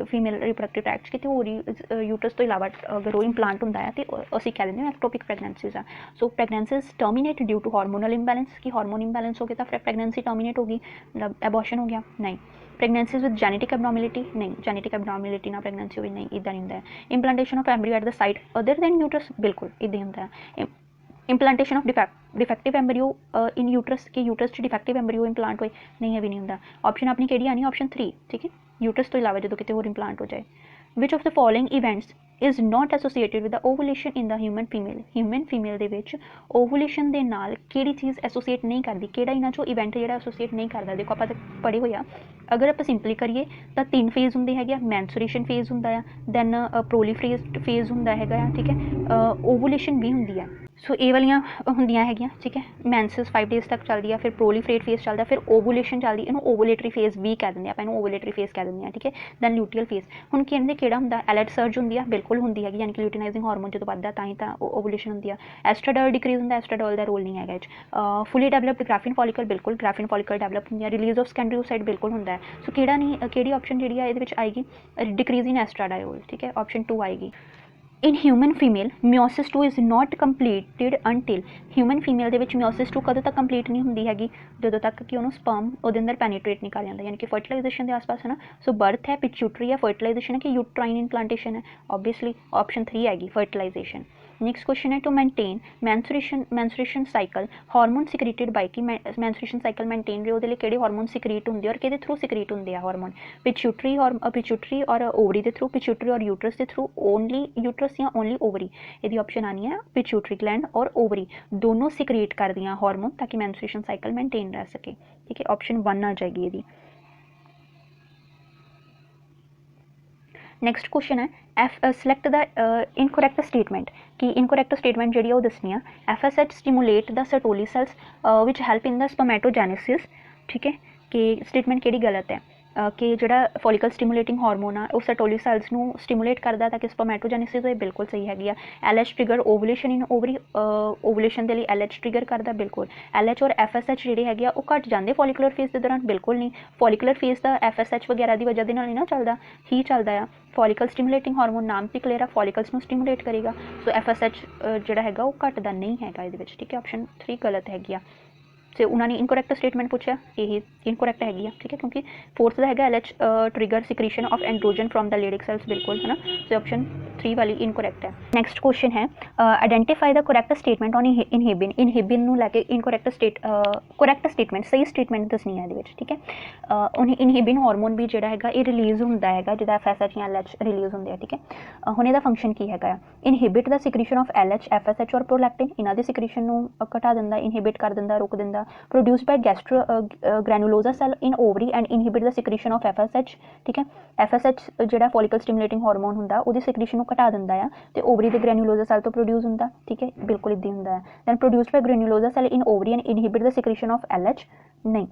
ਫੀਮੇਲ ਰਿਪਰੋਡਕਟਿਵ ਟ੍ਰੈਕਟ 'ਚ ਕਿਤੇ ਹੋਰ ਹੀ ਯੂਟਰਸ ਤੋਂ ਇਲਾਵਾ ਅਗਰ ਉਹ ਇੰਪਲਾਂਟ ਹੁੰਦਾ ਹੈ ਤੇ ਅਸੀਂ ਕਹਿ ਦਿੰਦੇ ਹਾਂ ਐਕਟੋਪਿਕ ਪ੍ਰੈਗਨੈਂਸੀਜ਼ ਆ। So pregnancies terminate due to hormonal imbalance, ਕਿ ਹਾਰਮੋਨ ਇੰਬੈਲੈਂਸ ਹੋ ਗਿਆ ਤਾਂ ਪ੍ਰੈਗਨੈਂਸੀ ਟਰਮੀਨੇਟ ਹੋ ਗਈ, ਮਤਲਬ ਐਬੋਰਸ਼ਨ ਹੋ ਗਿਆ? ਨਹੀਂ। ਪ੍ਰੈਗਨੈਂਸੀਜ਼ ਵਿਦ ਜੈਨੇਟਿਕ ਐਬਨੋਰਮੈਲਿਟੀ? ਨਹੀਂ, ਜੈਨੇਟਿਕ ਐਬਨੋਰਮੈਲਿਟੀ ਨਾਲ ਪ੍ਰੈਗਨੈਂਸੀ ਹੋਈ? ਨਹੀਂ, ਇੱਦਾਂ ਨਹੀਂ ਹੁੰਦਾ ਹੈ। Implantation of embryo at the site other than uterus? ਬਿਲਕੁਲ ਇੱਦਾਂ ਹੀ ਹੁੰਦਾ ਹੈ। Implantation of defective embryo in uterus, कि यूट्रस च डिफेक्टिव एम्ब्रियो इंप्लांट होए? नहीं, है भी नहीं होंदा। ऑप्शन अपनी किहड़ी आनी? ऑप्शन 3, ठीक है, यूट्रस तो इलावा जो किते होर इंप्लांट हो जाए। Which of the following events is not associated with the ovulation in the human female? Human female दे विच ओवुलेशन दे नाल किहड़ी चीज़ एसोसीएट नहीं करती, किहड़ा इन्हां चों इवेंट जिहड़ा एसोसीएट नहीं करता? देखो आपां पढ़े होए आ, अगर आप सिंपली करिए तो 3 फेज़ होंदे हैगे। मैंसुरेशन फेज़ होंदा है, दैन प्रोलीफरेट फेज़ होंदा हैगा, ठीक है, ओवुलेशन भी होंदी है। सो ये वालियां होंदियां हैगियां, ठीक है। मैंसिस 5 डेज़ तक चलती है, फिर प्रोलीफरेट फेज़ चलता है, फिर ओवुलेशन चलती, इनू ओवुलेटरी फेज़ भी कह दिंदे आपां, इनू ओवुलेटरी फेज़ कह दिंदे आ, ठीक है। दैन ल्यूटियल फेज़, हुण कहंदे किहड़ा हुंदा? एलेट सर्ज होंदी है, बिल्कुल होंदी हैगी, यानी कि ल्यूटिनाइजिंग हार्मोन जो बढ़दा तां ही तां ओवुलेशन होंदी है। एस्ट्राडॉल डिक्रीज होंदा, एस्ट्राडॉल दा रोल नहीं हैगा इस। फुली डेवलप्ड ग्राफिन फॉलिकल, बिल्कुल ग्राफिन फॉलिकल डेवलप होंदी है। रिलीज ऑफ सेकेंडरी ओसाइट बिल्कुल होंदा है। सो किहड़ा नहीं, किहड़ी ऑप्शन जिहड़ी है इहदे विच आएगी? डिक्रीज इन एस्ट्राडायोल, ठीक है, ऑप्शन 2 आएगी। In human female meiosis 2 is not completed until, human female दे विच मियोसिस 2 कदों तक कंप्लीट नहीं होंदी हैगी? जदों तक कि उन्होंने स्पर्म उहदे अंदर पैनीट्रेट नहीं कर जाता, यानी कि फर्टिलाइजेशन के आसपास, है ना। सो बर्थ है, पिट्यूटरी है, फर्टिलाइजेशन है कि यूट्राइन इम्प्लांटेशन है? ऑब्वियसली ऑप्शन 3 आएगी, फर्टिलाइजेशन। नेक्स्ट क्वेश्चन है to maintain menstruation cycle hormone secreted by, कि मैंसुरेशन साइकिल मेनटेन रहे, ਉਹਦੇ ਕਿਹੜੇ ਹਾਰਮੋਨ ਸਿਕਰੀਟ ਹੁੰਦੇ ਔਰ ਕਿਹਦੇ ਥਰੂ ਸਿਕਰੀਟ ਹੁੰਦੇ ਆ ਹਾਰਮੋਨ? ਪਿਚੂਟਰੀ ਔਰ ਓਵਰੀ ਦੇ ਥਰੂ, ਪਿਚੂਟਰੀ ਔਰ यूट्रस ਦੇ ਥਰੂ, ਓਨਲੀ यूट्रस ਜਾਂ ਓਨਲੀ ओवरी? ਇਹਦੀ ਆਪਸ਼ਨ ਆਣੀ ਹੈ ਪਿਚੂਟਰੀ ਗਲੈਂਡ ਔਰ ओवरी दोनों सिक्रीट करदियां हार्मोन ताकि मैंसुरेशन साइकिल मेनटेन रह सके, ठीक है। ऑप्शन 1 आ जाएगी ਇਹਦੀ। नैक्सट क्वेश्चन है सिलेक्ट द इनकोरैक्ट स्टेटमेंट, कि इनकोरैक्ट स्टेटमेंट जी दसनी है। FSH stimulate the Sertoli cells which help in the spermatogenesis, ठीक है, कि स्टेटमेंट किहड़ी गलत है? कि जोड़ा फॉलिकल स्टिमुलेटिंग हार्मोन आ वो सर्टोली सेल्स नू स्टिमुलेट करता ताकि स्पर्मेटोजेनेसिस होए, बिल्कुल सही हैगी आ। LH trigger ovulation in ovary, ovulation के लिए LH ट्रिगर करता, बिल्कुल। LH और FSH जिहड़े हैगे आ वो घट जाते फॉलिकुलर फेज के दौरान, बिल्कुल नहीं। फॉलिकुलर फेज का FSH वगैरह की वजह के नाल नहीं ना चलता, ही चलता है। फॉलिकल स्टिमुलेटिंग हार्मोन नाम से क्लियर है, फॉलिकल्स नू स्टिमुलेट करेगा। सो FSH जिहड़ा हैगा वो घटदा नहीं हैगा इहदे विच, ठीक है। ऑप्शन 3 गलत हैगी आ। तो उन्होंने इनकोरैक्ट स्टेटमेंट पूछा, यही इनकोरैक्ट हैगी, ठीक है, क्योंकि फोर्थ का है LH trigger secretion of androgen from the Leydig cells, बिल्कुल, है ना। तो ऑप्शन 3 वाली इनकोरैक्ट है। नैक्सट क्वेश्चन है identify the correct statement on inhibin, inhibin नू लैके इनकोरैक्ट कोरैक्ट स्टेटमेंट, सही स्टेटमेंट दसनी है ये, ठीक है। उन्हें इनहिबिन हार्मोन भी जोड़ा है ये रिलीज़ होंदा है जिहदा FSH या LH रिलीज़ होंदे, ठीक है। हुण इहदा फंक्शन की है? Inhibit the secretion of LH, FSH और प्रोलैक्टिन, इन्हां दी सिक्रीशन नू घटा दिंदा, इनहिबिट कर दिंदा, रोक दिंदा। Produced by granulosa cell in ovary and inhibit the secretion of FSH, ठीक है। FSH जिहड़ा फॉलिकल स्टिमुलेटिंग हार्मोन हुंदा ਉਹਦੀ सिक्रीशन ਨੂੰ घटा दिंदा है ते ओवरी दे ग्रैनुलोसा सेल तो प्रोड्यूस हुंदा, ठीक है, बिल्कुल इदां हुंदा है। Then produced by granulosa cell in ovary and inhibit the secretion of LH, नहीं।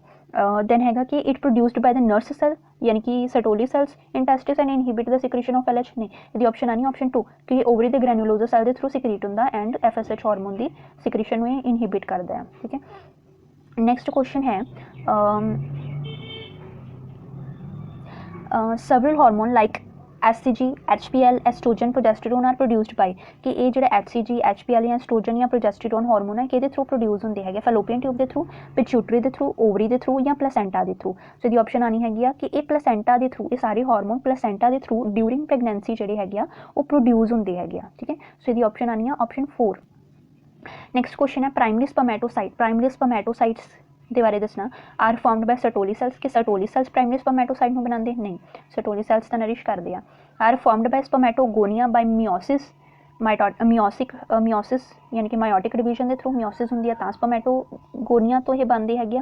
दैन हैगा कि it produced by the nurse cell, यानी कि Sertoli cells in testis and inhibit the secretion of LH, नहीं। इसदी ऑप्शन आनी option 2 कि ovary दे ग्रैनुलोसा सेल दे थ्रू सिक्रीट हुंदा and FSH hormone the secretion नूं इनहिबिट करदा है, ठीक है। नेक्स्ट क्वेश्चन है several hormone like HCG, HPL, estrogen, progesterone are produced by, कि ये जो HCG, HPL या एस्ट्रोजन या प्रोजेस्टेरोन हार्मोन है कि थ्रू प्रोड्यूस होंगे है? फैलोपियन ट्यूब के थ्रू, पिट्यूटरी के थ्रू, ओवरी के थ्रू या प्लेसेंटा के थ्रू? सो इसकी ऑप्शन आनी हैगी कि ये प्लेसेंटा के थ्रू, ये सारे हार्मोन प्लेसेंटा के थ्रू ड्यूरिंग प्रेगनेंसी जोड़े है वो प्रोड्यूस होंगे है, ठीक है। सो इसकी ऑप्शन आनी है ऑप्शन 4। नैक्सट क्वेश्चन है प्राइमरी स्पर्मेटोसाइट, प्राइमरी स्पर्मेटोसाइट्स के बारे दसना। Are formed by Sertoli cells, कि सर्टोली सेल्स प्राइमरी स्पर्मेटोसाइट में बनाते, नहीं, सर्टोली सेल्स तो नरिश करते हैं। Are formed by spermatogonia by meiosis, meiosis यानी कि ਮਾਇਓਟਿਕ ਡਿਵੀਜ਼ਨ ਦੇ ਥਰੂ ਮਿਓਸਿਸ ਹੁੰਦੀ ਹੈ ਤਾਂ ਸਪਰਮੈਟੋਗੋਨੀਆ ਤੋਂ ਇਹ ਬਣਦੇ ਹੈਗੇ ਆ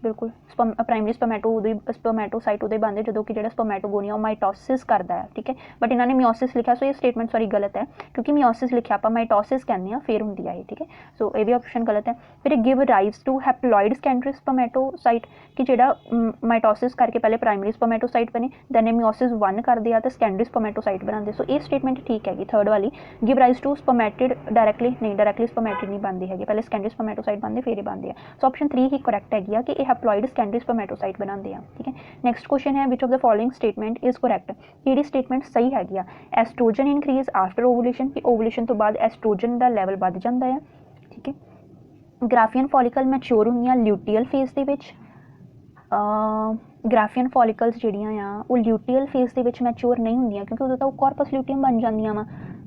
ਬਿਲकुल ਪ੍ਰਾਇਮਰੀ ਸਪਰਮੈਟੋਸਾਈਟ ਉਦੋਂ ਹੀ ਬਣਦੇ ਜਦੋਂ ਕਿ ਜਿਹੜਾ ਸਪਰਮੈਟੋਗੋਨੀਆ ਉਹ ਮਾਈਟੋਸਿਸ ਕਰਦਾ ਹੈ ਠੀਕ ਹੈ ਬਟ ਇਹਨਾਂ ਨੇ ਮਿਓਸਿਸ ਲਿਖਿਆ ਸੋ ਇਹ ਸਟੇਟਮੈਂਟ ਸੌਰੀ ਗਲਤ ਹੈ ਕਿਉਂਕਿ ਮਿਓਸਿਸ ਲਿਖਿਆ ਆਪਾਂ ਮਾਈਟੋਸਿਸ ਕਹਿੰਦੇ ਹਾਂ ਫਿਰ ਹੁੰਦੀ ਹੈ ਇਹ ਠੀਕ ਹੈ ਸੋ ਇਹ ਵੀ ਆਪਸ਼ਨ ਗਲਤ ਹੈ ਫਿਰ ਗਿਵ ਰਾਈਜ਼ ਟੂ ਹੈਪਲੋਇਡ ਸੈਕੰਡਰੀ ਸਪਰਮੈਟੋਸਾਈਟ ਕਿ ਜਿਹੜਾ ਮਾਈਟੋਸਿਸ ਕਰਕੇ ਪਹਿਲੇ ਪ੍ਰਾਇਮਰੀ ਸਪਰਮੈਟੋਸਾਈਟ ਬਣੇ ਦੈਨ ਮਿਓਸਿਸ 1 ਕਰਦੇ ਆ ਤੇ ਸੈਕੰਡਰੀ ਸਪਰਮੈਟੋਸਾਈਟ ਬਣਾਉਂਦੇ ਸੋ ਇਹ ਸਟੇਟਮੈਂਟ ਠੀਕ ਹੈਗੀ ਥਰਡ ਵਾਲੀ ਗਿਵ ਰਾਈਜ਼ ਟੂ ਸਪਰਮੈਟਿਡ ਡਾਇਰੈਕਟਲੀ ਨਹੀਂ ਡਾਇਰੈਕਟਲੀ ਸਪਰਮੈਟਿਡ ਨਹੀਂ ਬਣਦੀ ਹੈਗੀ ਪਹਿਲੇ ਸੈਕੰਡਰੀ ਸਪਰਮੈਟੋਸਾਈਟ ਬਣਦੇ ਫਿਰ ਹੀ ਬਣਦੇ ਆ ਸੋ ਆਪਸ਼ਨ 3 ਹੀ ਕਰੈਕਟ ਹੈਗੀ ਆ ਕਿ ਇਹ ਹੈਪਲੋਇਡ ਸੈਕੰਡਰੀ ਸਪਰਮੈਟੋਸਾਈਟ ਬਣਾਉਂਦੇ ਆ ਠੀਕ ਹੈ ਨੈਕਸਟ ਕੁਐਸਚਨ ਹੈ which of the following statement is correct ਕਿਹੜੀ ਸਟੇਟਮੈਂਟ ਸਹੀ ਹੈਗੀ ਆ ਐਸਟ੍ਰੋਜਨ ਇਨਕਰੀਜ਼ ਆਫਟਰ ਓਵੂਲੇਸ਼ਨ ਕਿ ਓਵੂਲੇਸ਼ਨ ਤੋਂ ਬਾਅਦ ਐਸਟ੍ਰੋਜਨ ਦਾ ਲੈਵਲ ਵੱਧ ਜਾਂਦਾ ਹੈ ਠੀਕ ਹੈ ਗ੍ਰਾਫੀਅਨ ਫੋਲੀਕਲ ਮੈਚੁਰ ਹੁੰਦੀਆਂ ਲਿਊਟੀਅਲ ਫੇਜ਼ ਦੇ ਵਿੱਚ ਗ੍ਰਾਫੀਅਨ ਫੋਲੀਕਲਸ ਜਿਹੜੀਆਂ ਆ ਉਹ ਲਿਊਟੀਅਲ ਫੇਜ਼ ਦੇ ਵਿੱਚ ਮੈਚੁਰ ਨਹੀਂ ਹੁੰਦੀਆਂ ਕਿਉਂਕਿ ਉਦੋਂ ਤਾਂ ਉਹ ਕਾਰਪਸ ਲਿਊਟੀਅਮ ਬਣ ਜਾਂਦੀਆਂ ਵਾ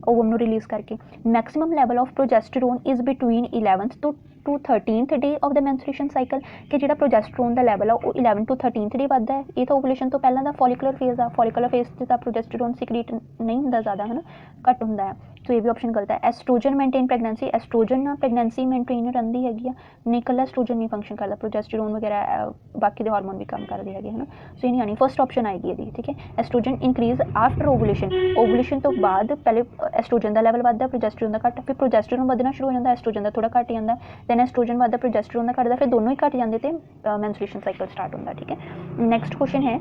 ਓਵਮ ਨੂੰ ਰਿਲੀਜ਼ ਕਰਕੇ maximum level of progesterone is between 11th to 13th day of the menstruation cycle ਕਿ ਜਿਹੜਾ ਪ੍ਰੋਜੈਸਟਰੋਨ ਦਾ ਲੈਵਲ ਆ ਉਹ 11 to 13th ਡੇ ਵੱਧਦਾ ਹੈ ਇਹ ਤਾਂ ਓਵੂਲੇਸ਼ਨ ਤੋਂ ਪਹਿਲਾਂ ਦਾ ਫੋਲੀਕੂਲਰ ਫੇਜ਼ ਆ ਫੋਲੀਕੂਲਰ ਫੇਜ਼ 'ਤੇ ਤਾਂ ਪ੍ਰੋਜੈਸਟਰੋਨ ਸਿਕਰੀਟ ਨਹੀਂ ਹੁੰਦਾ ਜ਼ਿਆਦਾ ਹੈ ਨਾ ਘੱਟ ਹੁੰਦਾ ਹੈ ਸੋ ਇਹ ਵੀ ਆਪਸ਼ਨ ਗਲਤ ਹੈ ਐਸਟ੍ਰੋਜਨ ਮੇਨਟੇਨ ਪ੍ਰੈਗਨੈਂਸੀ ਐਸਟ੍ਰੋਜਨ ਨਾਲ ਪ੍ਰੈਗਨੈਂਸੀ ਮੇਨਟੇਨ ਰਹਿੰਦੀ ਹੈਗੀ ਆ ਨਹੀਂ ਇਕੱਲਾ ਐਸਟ੍ਰੋਜਨ ਨਹੀਂ ਫੰਕਸ਼ਨ ਕਰਦਾ ਪ੍ਰੋਜੈਸਟਰੋਨ ਵਗੈਰਾ ਬਾਕੀ ਦੇ ਹਾਰਮੋਨ ਵੀ ਕੰਮ ਕਰਦੇ ਹੈਗੇ ਹੈ ਨਾ ਸੋ ਇਹ ਨਹੀਂ ਆਣੀ ਫਸਟ ਆਪਸ਼ਨ ਆਏਗੀ ਇਹਦੀ ਠੀਕ ਹੈ ਐਸਟ੍ਰੋਜਨ ਇਨਕਰੀਜ਼ ਆਫਟਰ ਓਵੂਲੇਸ਼ਨ ਤੋਂ ਬਾਅਦ ਪਹਿਲੇ ਐਸਟ੍ਰੋਜਨ ਦਾ ਲੈਵਲ ਵੱਧਦਾ ਪ੍ਰੋਜੈਸਟਰੋਨ ਦਾ ਘੱਟ ਫਿਰ ਪ੍ਰੋਜੈਸਟਰੋਨ ਵਧਣਾ ਸ਼ੁਰੂ ਹੋ ਜਾਂਦਾ ਐਸਟ੍ਰੋਜਨ ਦਾ ਥੋੜਾ ਘੱਟ ਜਾਂਦਾ ਦੈਨ ਐਸਟ੍ਰੋਜਨ ਵੱਧਦਾ ਪ੍ਰੋਜੈਸਟਰੋਨ ਦਾ ਘੱਟਦਾ ਫਿਰ ਦੋਨੋਂ ਹੀ ਘੱਟ ਜਾਂਦੇ ਤੇ ਮੈਂਸਟ੍ਰੂਏਸ਼ਨ ਸਾਈਕਲ ਸਟਾਰਟ ਹੁੰਦਾ ਠੀਕ ਹੈ ਨੈਕਸਟ ਕੁਐਸਚਨ ਹੈ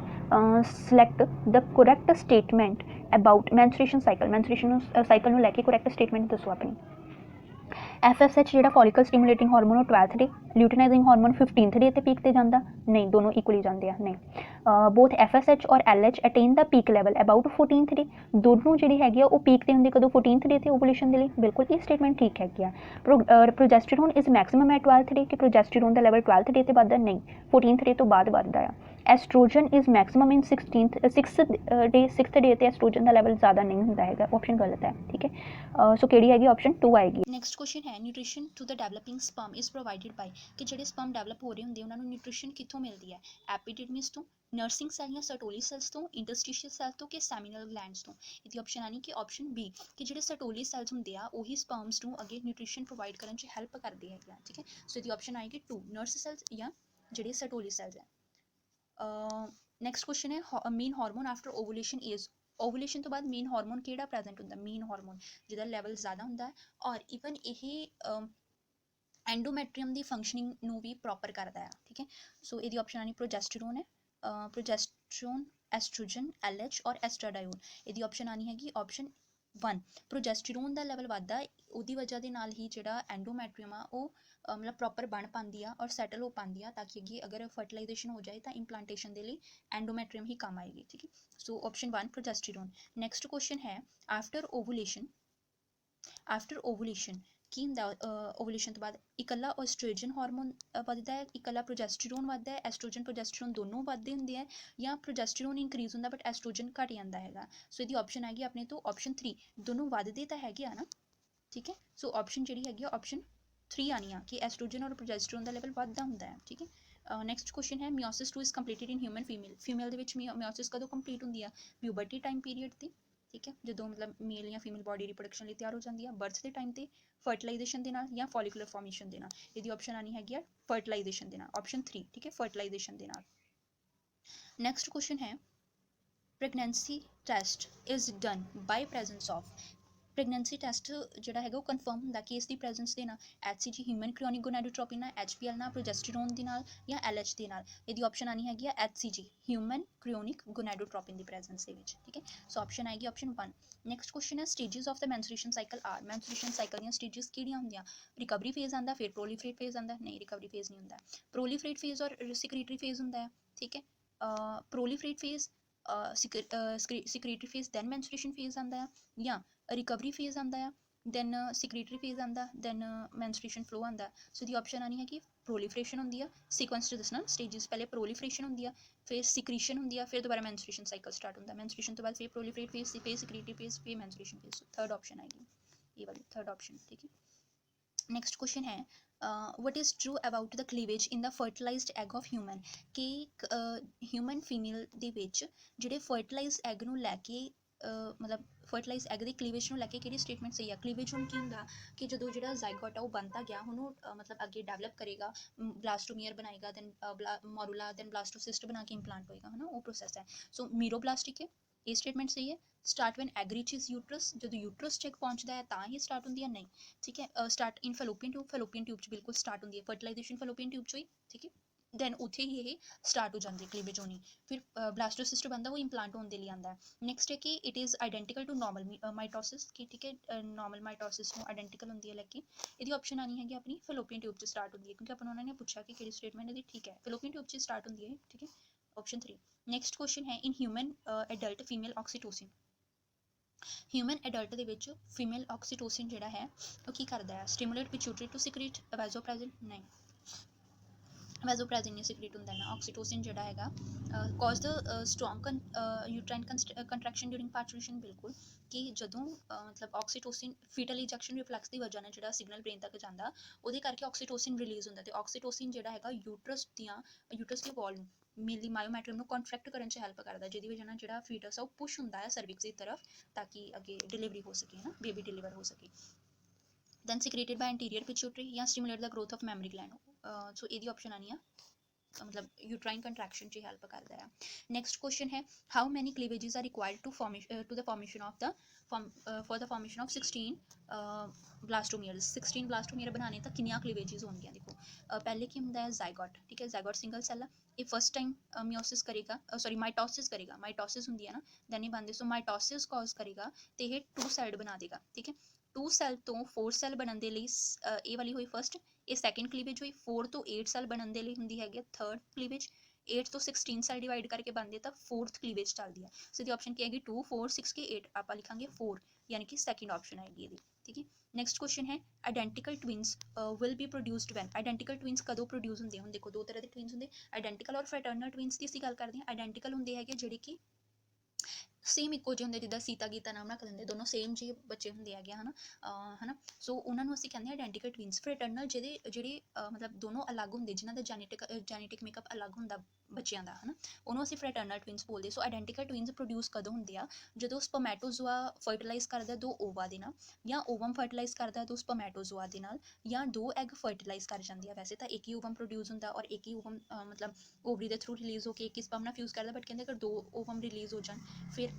select the correct statement about menstruation cycle ਨੂੰ ਲੈ ਕੇ ਕਰੈਕਟ ਸਟੇਟਮੈਂਟ ਦੱਸੋ ਆਪਣੀ FSH ਜਿਹੜਾ ਫੋਲੀਕਲ ਸਟਿਮੂਲੇਟਿੰਗ ਹਾਰਮੋਨ ਉਹ 12th ਡੇ ਲੂਟੀਨਾਈਜ਼ਿੰਗ ਹਾਰਮੋਨ 15th ਡੇ ਤੇ ਪੀਕ ਤੇ ਜਾਂਦਾ ਨਹੀਂ ਦੋਨੋਂ ਇਕੁਅਲੀ ਜਾਂਦੇ ਆ ਨਹੀਂ ਬੋਥ FSH ਔਰ LH attain the peak level about 14th ਡੇ ਦੋਨੋਂ ਜਿਹੜੀ ਹੈਗੀ ਆ ਉਹ ਪੀਕ ਤੇ ਹੁੰਦੀ ਕਦੋਂ 14th ਡੇ ਤੇ ਓਵੂਲੇਸ਼ਨ ਦੇ ਲਈ ਬਿਲਕੁਲ ਇਹ ਸਟੇਟਮੈਂਟ ਠੀਕ ਹੈਗੀ ਆ progesterone is maximum at 12th ਡੇ ਕਿ ਪ੍ਰੋਜੈਸਟਰੋਨ ਦਾ ਲੈਵਲ 12th ਡੇ ਤੇ ਵੱਧਦਾ ਨਹੀਂ 14th ਡੇ ਤੋਂ ਬਾਅਦ ਵੱਧਦਾ ਆ estrogen is maximum in 6th day ਤੇ ਐਸਟ੍ਰੋਜਨ ਦਾ ਲੈਵਲ ਜ਼ਿਆਦਾ ਨਹੀਂ ਹੁੰਦਾ ਹੈਗਾ ਆਪਸ਼ਨ ਗਲਤ ਹੈ ਠੀਕ ਹੈ ਸੋ ਕਿਹੜੀ ਹੈਗੀ ਆਪਸ਼ਨ 2 ਆਏਗੀ ਨੈਕਸਟ ਕੁਐਸਚਨ ਹੈ nutrition to the developing sperm is provided by ਕਿ ਜਿਹੜੇ ਸਪਰਮ ਡਿਵੈਲਪ ਹੋ ਰਹੇ ਹੁੰਦੇ ਉਹਨਾਂ ਨੂੰ ਨਿਊਟ੍ਰੀਸ਼ਨ ਕਿੱਥੋਂ ਮਿਲਦੀ ਹੈ ਐਪੀਡਿਡਮਿਸ ਤੋਂ ਨਰਸਿੰਗ ਸੈਲ ਜਾਂ ਸਰਟੋਲੀ ਸੈਲਸ ਤੋਂ ਇੰਟਰਸਟੀਸ਼ੀਅਲ ਸੈਲ ਤੋਂ ਕਿ ਸੈਮੀਨਲ ਗਲੈਂਡਸ ਤੋਂ ਇਹਦੀ ਆਪਸ਼ਨ ਆਣੀ ਕਿ ਆਪਸ਼ਨ ਬੀ ਕਿ ਜਿਹੜੇ ਸਰਟੋਲੀ ਸੈਲਸ ਹੁੰਦੇ ਆ ਉਹੀ ਸਪਰਮਸ ਨੂੰ ਅੱਗੇ ਨਿਊਟ੍ਰੀਸ਼ਨ ਪ੍ਰੋਵਾਈਡ ਕਰਨ 'ਚ ਹੈਲਪ ਕਰਦੇ ਹੈਗੇ ਆ ਠੀਕ ਹੈ ਸੋ ਇਹਦੀ ਆਪਸ਼ਨ ਆਏਗੀ 2 ਨਰਸ ਸੈਲਸ ਜਾਂ ਜਿਹੜੇ ਸਰਟੋਲੀ ਸੈਲਸ ਹੈ ਨੈਕਸਟ ਕੁਐਸਚਨ ਹੈ main hormone after ovulation is ovulation ਤੋਂ ਬਾਅਦ ਮੇਨ ਹਾਰਮੋਨ ਕਿਹੜਾ ਪ੍ਰੈਜ਼ੈਂਟ ਹੁੰਦਾ ਮੇਨ ਹਾਰਮੋਨ ਜਿਹਦਾ ਲੈਵਲ ਜ਼ਿਆਦਾ ਹੁੰਦਾ ਹੈ ਔਰ ਈਵਨ ਇਹ ਐਂਡੋਮੈਟਰੀਅਮ ਦੀ ਫੰਕਸ਼ਨਿੰਗ ਨੂੰ ਵੀ ਪ੍ਰੋਪਰ ਕਰਦਾ ਹੈ ਠੀਕ ਹੈ ਸੋ ਇਹਦੀ ਆਪਸ਼ਨ ਆਣੀ ਪ੍ਰੋਜੈਸਟਰੋਨ ਹੈ ਪ੍ਰੋਜੈਸਟਰੋਨ ਐਸਟ੍ਰੋਜਨ LH ਔਰ ਐਸਟਰਾਡਾਇਓਨ ਇਹਦੀ ਆਪਸ਼ਨ ਆਣੀ ਹੈਗੀ ਆਪਸ਼ਨ 1 ਪ੍ਰੋਜੈਸਟਰੋਨ ਦਾ ਲੈਵਲ ਵੱਧਦਾ ਉਹਦੀ ਵਜ੍ਹਾ ਦੇ ਨਾਲ ਹੀ ਜਿਹੜਾ ਐਂਡੋਮੈਟਰੀਅਮ ਆ ਉਹ ਮਤਲਬ ਪ੍ਰੋਪਰ ਬਣ ਪਾਉਂਦੀ ਆ ਔਰ ਸੈਟਲ ਹੋ ਪਾਉਂਦੀ ਆ ਤਾਂ ਕਿ ਅੱਗੇ ਅਗਰ ਫਰਟੀਲਾਈਜੇਸ਼ਨ ਹੋ ਜਾਏ ਤਾਂ ਇੰਪਲਾਂਟੇਸ਼ਨ ਦੇ ਲਈ ਐਂਡੋਮੈਟਰੀਅਮ ਹੀ ਕੰਮ ਆਏਗੀ ਠੀਕ ਹੈ so option 1 progesterone next question ਹੈ ਆਫਟਰ ਓਵੂਲੇਸ਼ਨ ਕੀ ਹੁੰਦਾ ਓਵੂਲੇਸ਼ਨ ਤੋਂ ਬਾਅਦ ਇਕੱਲਾ ਐਸਟ੍ਰੋਜਨ ਹਾਰਮੋਨ ਵੱਧਦਾ ਹੈ ਇਕੱਲਾ ਪ੍ਰੋਜੈਸਟਰੋਨ ਵੱਧਦਾ ਹੈ ਐਸਟ੍ਰੋਜਨ ਪ੍ਰੋਜੈਸਟਰੋਨ ਦੋਨੋਂ ਵੱਧਦੇ ਹੁੰਦੇ ਆ ਜਾਂ ਪ੍ਰੋਜੈਸਟਰੋਨ ਇੰਕਰੀਜ਼ ਹੁੰਦਾ ਬਟ ਐਸਟ੍ਰੋਜਨ ਘਟ ਜਾਂਦਾ ਹੈਗਾ ਸੋ ਇਹਦੀ ਆਪਸ਼ਨ ਹੈਗੀ ਆਪਣੇ ਤੋਂ ਆਪਸ਼ਨ 3 ਦੋਨੋਂ ਵੱਧਦੇ ਤਾਂ ਹੈਗੇ ਆ ਨਾ ਠੀਕ ਹੈ ਸੋ ਆਪਸ਼ਨ ਜਿਹੜੀ ਹੈਗੀ ਆ ਆਪਸ਼ਨ 3 ਆਣੀ ਆ ਕਿ ਐਸਟ੍ਰੋਜਨ ਔਰ ਪ੍ਰੋਜੈਸਟਰੋਨ ਦਾ ਲੈਵਲ ਵੱਧਦਾ ਹੁੰਦਾ ਹੈ ਠੀਕ ਹੈ ਨੈਕਸਟ ਕੁਐਸਚਨ ਹੈ ਮਿਓਸਿਸ 2 is completed in human female ਦੇ ਵਿੱਚ ਮਿਓਸਿਸ ਕਦੋਂ ਕੰਪਲੀਟ ਹੁੰਦੀ ਆ ਪਿਊਬਰਟੀ ਟਾਈਮ ਪੀਰੀਅਡ ਤੇ ਠੀਕ ਹੈ ਜਦੋਂ ਮਤਲਬ ਮੇਲ ਜਾਂ ਫੀਮੇਲ ਬਾਡੀ ਰਿਪਰੋਡਕਸ਼ਨ ਲਈ ਤਿਆਰ ਹੋ ਜਾਂਦੀ ਆ ਬਰਥ ਦੇ ਟਾਈਮ ਤੇ ਫਰਟੀਲਾਈਜੇਸ਼ਨ ਦੇ ਨਾਲ ਜਾਂ ਫੋਲੀਕੂਲਰ ਫਾਰਮੇਸ਼ਨ ਦੇ ਨਾਲ ਇਹਦੀ ਆਪਸ਼ਨ ਆਣੀ ਹੈਗੀ ਆ ਫਰਟੀਲਾਈਜੇਸ਼ਨ ਦੇ ਨਾਲ ਆਪਸ਼ਨ 3 ਠੀਕ ਹੈ ਫਰਟੀਲਾਈਜੇਸ਼ਨ ਦੇ ਨਾਲ ਨੈਕਸਟ ਕੁਐਸਚਨ ਹੈ pregnancy test is done by presence of pregnancy test ਜਿਹੜਾ ਹੈਗਾ ਉਹ ਕਨਫਰਮ ਹੁੰਦਾ ਕਿ ਇਸ ਦੀ ਪ੍ਰੈਜ਼ੈਂਸ ਦੇ ਨਾਲ HCG ਹਿਊਮਨ ਕ੍ਰਿਓਨਿਕ ਗੋਨੈਡੋਟ੍ਰੋਪਿਨ ਨਾਲ HPL ਨਾਲ ਪ੍ਰੋਜੈਸਟਰੋਨ ਦੇ ਨਾਲ ਜਾਂ LH ਦੇ ਨਾਲ ਇਹਦੀ ਆਪਸ਼ਨ ਆਣੀ ਹੈਗੀ ਆ HCG ਹਿਊਮਨ ਕ੍ਰਿਓਨਿਕ ਗੋਨੈਡੋਟ੍ਰੋਪਿਨ ਦੀ ਪ੍ਰੈਜ਼ੈਂਸ ਦੇ ਵਿੱਚ ਠੀਕ ਹੈ ਸੋ ਆਪਸ਼ਨ ਆਏਗੀ ਆਪਸ਼ਨ 1 ਨੈਕਸਟ ਕੁਐਸਚਨ ਹੈ stages of the menstruation cycle are menstruation cycle ਦੀਆਂ ਸਟੇजेस ਕਿਹੜੀਆਂ ਹੁੰਦੀਆਂ ਰਿਕਵਰੀ ਫੇਜ਼ ਆਉਂਦਾ ਫਿਰ ਪ੍ਰੋਲੀਫਰੇਟ ਫੇਜ਼ ਆਉਂਦਾ ਨਹੀਂ ਰਿਕਵਰੀ ਫੇਜ਼ ਨਹੀਂ ਹੁੰਦਾ ਪ੍ਰੋਲੀਫਰੇਟ ਫੇਜ਼ ਔਰ ਸਿਕਰੀਟਰੀ ਫੇਜ਼ ਹੁੰਦਾ ਹੈ ਠੀਕ ਹੈ ਪ੍ਰੋਲੀਫਰੇਟ ਫੇਜ਼ ਸਿਕਰੀਟਰੀ ਫੇਜ਼ ਦੈਨ ਮੈਂਸਟ੍ਰੂਏਸ਼ਨ ਫੇਜ਼ ਆਉਂਦਾ ਹੈ ਜਾਂ ਰਿਕਵਰੀ ਫੇਜ਼ ਆਉਂਦਾ ਆ ਦੈਨ ਸਿਕਰੀਟਰੀ ਫੇਜ਼ ਆਉਂਦਾ ਦੈਨ ਮੈਂਸਟ੍ਰੂਏਸ਼ਨ ਫਲੋ ਆਉਂਦਾ ਸੋ ਦੀ ਆਪਸ਼ਨ ਆਣੀ ਹੈ ਕਿ ਪ੍ਰੋਲੀਫਰੇਸ਼ਨ ਹੁੰਦੀ ਆ ਸੀਕੁਐਂਸ 'ਚ ਦੱਸਣਾ ਸਟੇजेस ਪਹਿਲੇ ਪ੍ਰੋਲੀਫਰੇਸ਼ਨ ਹੁੰਦੀ ਆ ਫਿਰ ਸਿਕਰੀਸ਼ਨ ਹੁੰਦੀ ਆ ਫਿਰ ਦੁਬਾਰਾ ਮੈਂਸਟ੍ਰੂਏਸ਼ਨ ਸਾਈਕਲ ਸਟਾਰਟ ਹੁੰਦਾ ਮੈਂਸਟ੍ਰੂਏਸ਼ਨ ਤੋਂ ਬਾਅਦ ਫਿਰ ਪ੍ਰੋਲੀਫਰੇਟ ਫੇਜ਼ ਫਿਰ ਸਿਕਰੀਟਰੀ ਫੇਜ਼ ਫਿਰ ਮੈਂਸਟ੍ਰੂਏਸ਼ਨ ਫੇਜ਼ ਥਰਡ ਆਪਸ਼ਨ ਆਏਗੀ ਇਹ ਵਾਲੀ ਥਰਡ ਆਪਸ਼ਨ ਠੀਕ ਹੈ ਨੈਕਸਟ ਕੁਐਸਚਨ ਹੈ what is true about the cleavage in the fertilized egg of human ਕਿ ਹਿਊਮਨ ਫੀਮੇਲ ਦੇ ਵਿੱਚ ਜਿਹੜੇ ਫਰਟੀਲਾਈਜ਼ਡ ਐਗ ਨੂੰ ਲੈ ਕੇ ਮਤਲਬ ਫਰਟੀਲਾਈਜ਼ ਐਗ ਦੇ ਕਲੀਵੇਜ ਨੂੰ ਲੈ ਕੇ ਕਿਹੜੀ ਸਟੇਟਮੈਂਟ ਸਹੀ ਆ। ਕਲੀਵੇਜ ਹੁਣ ਕੀ ਹੁੰਦਾ ਕਿ ਜਦੋਂ ਜਿਹੜਾ ਜ਼ਾਈਗੋਟ ਆ ਉਹ ਬਣਦਾ ਗਿਆ ਉਹਨੂੰ ਮਤਲਬ ਅੱਗੇ ਡਿਵੈਲਪ ਕਰੇਗਾ, ਬਲਾਸਟੋਮੀਅਰ ਬਣਾਏਗਾ, ਦੈਨ ਮੋਰੂਲਾ, ਦੈਨ ਬਲਾਸਟੋਸਿਸਟ ਬਣਾ ਕੇ ਇੰਪਲਾਂਟ ਹੋਏਗਾ, ਹੈ ਨਾ, ਉਹ ਪ੍ਰੋਸੈਸ ਹੈ। ਸੋ ਮੀਰੋਬਲਾਸਟਿਕ ਹੈ, ਇਹ ਸਟੇਟਮੈਂਟ ਸਹੀ ਹੈ। ਸਟਾਰਟ ਵੈਨ ਐਗ ਰੀਚਿਸ ਯੂਟਰਸ, ਜਦੋਂ ਯੂਟਰਸ ਚੈੱਕ ਪਹੁੰਚਦਾ ਹੈ ਤਾਂ ਹੀ ਸਟਾਰਟ ਹੁੰਦੀ ਹੈ, ਨਹੀਂ, ਠੀਕ ਹੈ। ਸਟਾਰਟ ਇਨ ਫੈਲੋਪੀਅਨ ਟਿਊਬ, ਫੈਲੋਪੀਅਨ ਟਿਊਬ 'ਚ ਬਿਲਕੁਲ ਸਟਾਰਟ ਹੁੰਦੀ ਹੈ, ਫਰਟੀਲਾਈਜੇਸ਼ਨ ਫੈਲੋਪੀਅਨ ਟਿਊਬ 'ਚ ਹੋਈ, ਠੀਕ ਹੈ, ਦੈਨ ਉੱਥੇ ਹੀ ਇਹ ਸਟਾਰਟ ਹੋ ਜਾਂਦੀ ਹੈ ਕਲੀਵੇਜ ਹੋਣੀ। ਫਿਰ ਬਲਾਸਟੋਸਿਸਟ ਬਣਦਾ, ਉਹ ਇੰਪਲਾਂਟ ਹੋਣ ਦੇ ਲਈ ਆਉਂਦਾ ਹੈ। ਨੈਕਸਟ ਹੈ ਕਿ ਇਟ ਇਜ਼ ਆਈਡੈਂਟੀਕਲ ਟੂ ਨੋਰਮਲ ਮਾਈਟੋਸਿਸ, ਕਿ ਠੀਕ ਹੈ ਨੋਰਮਲ ਮਾਈਟੋਸਿਸ ਨੂੰ ਆਈਡੈਂਟੀਕਲ ਹੁੰਦੀ ਹੈ, ਲਾਈਕ ਇਹਦੀ ਆਪਸ਼ਨ ਆਣੀ ਹੈਗੀ ਆਪਣੀ ਫੈਲੋਪੀਅਨ ਟਿਊਬ 'ਚ ਸਟਾਰਟ ਹੁੰਦੀ ਹੈ, ਕਿਉਂਕਿ ਆਪਾਂ ਉਹਨਾਂ ਨੇ ਪੁੱਛਿਆ ਕਿ ਕਿਹੜੀ ਸਟੇਟਮੈਂਟ ਇਹਦੀ ਠੀਕ ਹੈ, ਫੈਲੋਪੀਅਨ ਟਿਊਬ 'ਚ ਸਟਾਰਟ ਹੁੰਦੀ ਹੈ, ਠੀਕ ਹੈ, ਆਪਸ਼ਨ 3। ਨੈਕਸਟ ਕੁਐਸਚਨ ਹੈ in human adult female oxytocin, human adult ਦੇ ਵਿੱਚ ਫੀਮੇਲ ਆਕਸੀਟੋਸਿਨ ਜਿਹੜਾ ਹੈ ਉਹ ਕੀ ਕਰਦਾ ਹੈ, ਸਟਿਮੂਲੇਟ ਪਿਚੂਟਰੀ ਟੂ ਸਿਕ੍ਰੀਟ ਵੈਜ਼ੋਪ੍ਰੈਸਿਨ, ਨਹੀਂ, ਵੈਜ਼ੋਪ੍ਰੈਸਿਨ ਨਹੀਂ ਸਿਕ੍ਰੀਟ ਹੁੰਦਾ ਨਾ। ਆਕਸੀਟੋਸਿਨ ਜਿਹੜਾ ਹੈਗਾ ਕਾਜ਼ ਦ ਸਟਰੋਂਗ ਯੂਟਰਾਈਨ ਕੰਟਰੈਕਸ਼ਨ ਡਿਊਰਿੰਗ ਪਾਰਚੂਰੇਸ਼ਨ, ਬਿਲਕੁਲ, ਕਿ ਜਦੋਂ ਮਤਲਬ ਆਕਸੀਟੋਸਿਨ ਫੀਟਲ ਇਜੈਕਸ਼ਨ ਰਿਫਲੈਕਸ ਦੀ ਵਜ੍ਹਾ ਨਾਲ ਜਿਹੜਾ ਸਿਗਨਲ ਬ੍ਰੇਨ ਤੱਕ ਜਾਂਦਾ ਉਹਦੇ ਕਰਕੇ ਆਕਸੀਟੋਸਿਨ ਰਿਲੀਜ਼ ਹੁੰਦਾ, ਤੇ ਆਕਸੀਟੋਸਿਨ ਜਿਹੜਾ ਹੈਗਾ ਯੂਟਰਸ ਦੀ ਵਾਲ ਨੂੰ ਮੇਨਲੀ ਮਾਇਓਮੈਟਰੀਅਮ ਨੂੰ ਕੰਟਰੈਕਟ ਕਰਨ 'ਚ ਹੈਲਪ ਕਰਦਾ, ਜਿਹਦੀ ਵਜ੍ਹਾ ਨਾਲ ਜਿਹੜਾ ਫੀਟਸ ਆ ਉਹ ਪੁਸ਼ ਹੁੰਦਾ ਹੈ ਸਰਵਿਕਸ ਦੀ ਤਰਫ ਤਾਂ ਕਿ ਅੱਗੇ ਡਿਲੀਵਰੀ ਹੋ ਸਕੇ, ਹੈ ਨਾ, ਬੇਬੀ ਡਿਲੀਵਰ ਹੋ ਸਕੇ। ਦੈਨ ਸਿਕ੍ਰੀਟਡ ਬਾਈ ਐਂਟੀਰੀਅਰ ਪਿਚੂਟਰੀ ਜਾਂ stimulate the growth of mammary gland, so ਇਹਦੀ ਆਪਸ਼ਨ ਆਣੀ ਆ मतलब यूट्राइन कंट्रैक्शन च हेल्प करता है। नैक्सट क्वेश्चन है how many cleavages are required to the formation of the for the formation of 16 blastomeres, 16 blastomere बनाने तक किनिया क्लीवेजेस होंगे। देखो पहले की होंगे जाइगोट, ठीक है, जाइगोट सिंगल सेल ये फर्स्ट टाइम मियोसिस करेगा, सॉरी माइटोसिस करेगा, माइटोसिस होंगी है ना, दैन ही बनते, सो माइटोसिस कॉज करेगा तो ये 2 सेल्ड बना देगा, ठीक है। 2 ਸੈੱਲ ਤੋਂ 4 ਸੈੱਲ ਬਣਨ ਦੇ ਲਈ ਇਹ ਵਾਲੀ ਹੋਈ ਫਸਟ, ਇਹ ਸੈਕਿੰਡ ਕਲੀਵੇਜ ਹੋਈ। 4 ਤੋਂ 8 ਸੈੱਲ ਬਣਨ ਦੇ ਲਈ ਹੁੰਦੀ ਹੈਗੀ ਥਰਡ ਕਲੀਵੇਜ। 8 ਤੋਂ 16 ਸੈੱਲ ਡਿਵਾਈਡ ਕਰਕੇ ਬਣਦੇ ਤਾਂ ਫੋਰਥ ਕਲੀਵੇਜ ਚੱਲਦੀ ਹੈ। ਸੋ ਇਹਦੀ ਆਪਸ਼ਨ ਕੀ ਹੈਗੀ 2 4 6 ਕੇ 8, ਆਪਾਂ ਲਿਖਾਂਗੇ 4, ਯਾਨੀ ਕਿ ਸੈਕਿੰਡ ਆਪਸ਼ਨ ਆਏਗੀ ਇਹਦੀ, ਠੀਕ ਹੈ। ਨੈਕਸਟ ਕੁਐਸਚਨ ਹੈ identical twins will be produced when, identical twins ਕਦੋਂ ਪ੍ਰੋਡਿਊਸ ਹੁੰਦੇ ਹੁਣ ਦੇਖੋ ਦੋ ਤਰ੍ਹਾਂ ਦੇ ਟਵਿੰਸ ਹੁੰਦੇ, ਆਇਡੈਂਟੀਕਲ ਔਰ ਫਰੈਟਰਨਲ ਟਵਿੰਸ ਦੀ ਅਸੀਂ ਗੱਲ ਕਰਦੇ ਹਾਂ। ਆਇਡੈਂਟੀਕਲ ਹੁੰਦੇ ਹੈਗੇ ਜਿਹੜੇ ਕਿ ਸੇਮ ਇੱਕੋ ਜਿਹੇ ਹੁੰਦੇ, ਜਿੱਦਾਂ ਸੀਤਾ ਗੀਤਾ ਨਾਮ ਰੱਖ ਦਿੰਦੇ, ਦੋਨੋਂ ਸੇਮ ਜਿਹੇ ਬੱਚੇ ਹੁੰਦੇ ਹੈਗੇ ਹੈ ਨਾ, ਸੋ ਉਹਨਾਂ ਨੂੰ ਅਸੀਂ ਕਹਿੰਦੇ ਹਾਂ ਆਇਡੈਂਟੀਕਲ ਟਵਿੰਸ। ਫਰੈਟਰਨਲ ਜਿਹੜੇ ਮਤਲਬ ਦੋਨੋਂ ਅਲੱਗ ਹੁੰਦੇ, ਜਿਨ੍ਹਾਂ ਦਾ ਜੈਨੇਟਿਕ ਮੇਕਅਪ ਅਲੱਗ ਹੁੰਦਾ ਬੱਚਿਆਂ ਦਾ, ਹੈ ਨਾ, ਉਹਨੂੰ ਅਸੀਂ ਫਰੈਟਰਨਲ ਟਵਿੰਸ ਬੋਲਦੇ। ਸੋ ਆਇਡੈਂਟੀਕਲ ਟਵਿੰਸ ਪ੍ਰੋਡਿਊਸ ਕਦੋਂ ਹੁੰਦੇ ਆ, ਜਦੋਂ ਸਪੋਮੈਟੋਜ਼ੋਆ ਫਰਟੀਲਾਈਜ਼ ਕਰਦਾ 2 ਓਵਾ ਦੇ ਨਾਲ, ਜਾਂ ਓਵਮ ਫਰਟੀਲਾਈਜ਼ ਕਰਦਾ 2 ਸਪੋਮੈਟੋਜ਼ੋਆ ਦੇ ਨਾਲ, ਜਾਂ 2 ਐਗ ਫਰਟੀਲਾਈਜ਼ ਕਰ ਜਾਂਦੇ ਆ। ਵੈਸੇ ਤਾਂ ਇੱਕ ਹੀ ਓਵਮ ਪ੍ਰੋਡਿਊਸ ਹੁੰਦਾ ਔਰ ਇੱਕ ਹੀ ਓਵਮ ਮਤਲਬ ਓਵਰੀ ਦੇ ਥਰੂ ਰਿਲੀਜ਼ ਹੋ ਕੇ ਇੱਕ ਹੀ ਸਪਰਮ ਨਾਲ ਫਿਊਜ਼ ਕਰਦਾ, ਬਟ ਕਹਿੰਦੇ ਅਗਰ 2 ਓਵਮ ਰਿਲੀਜ਼ ਹੋ ਜਾਣ ਫਿਰ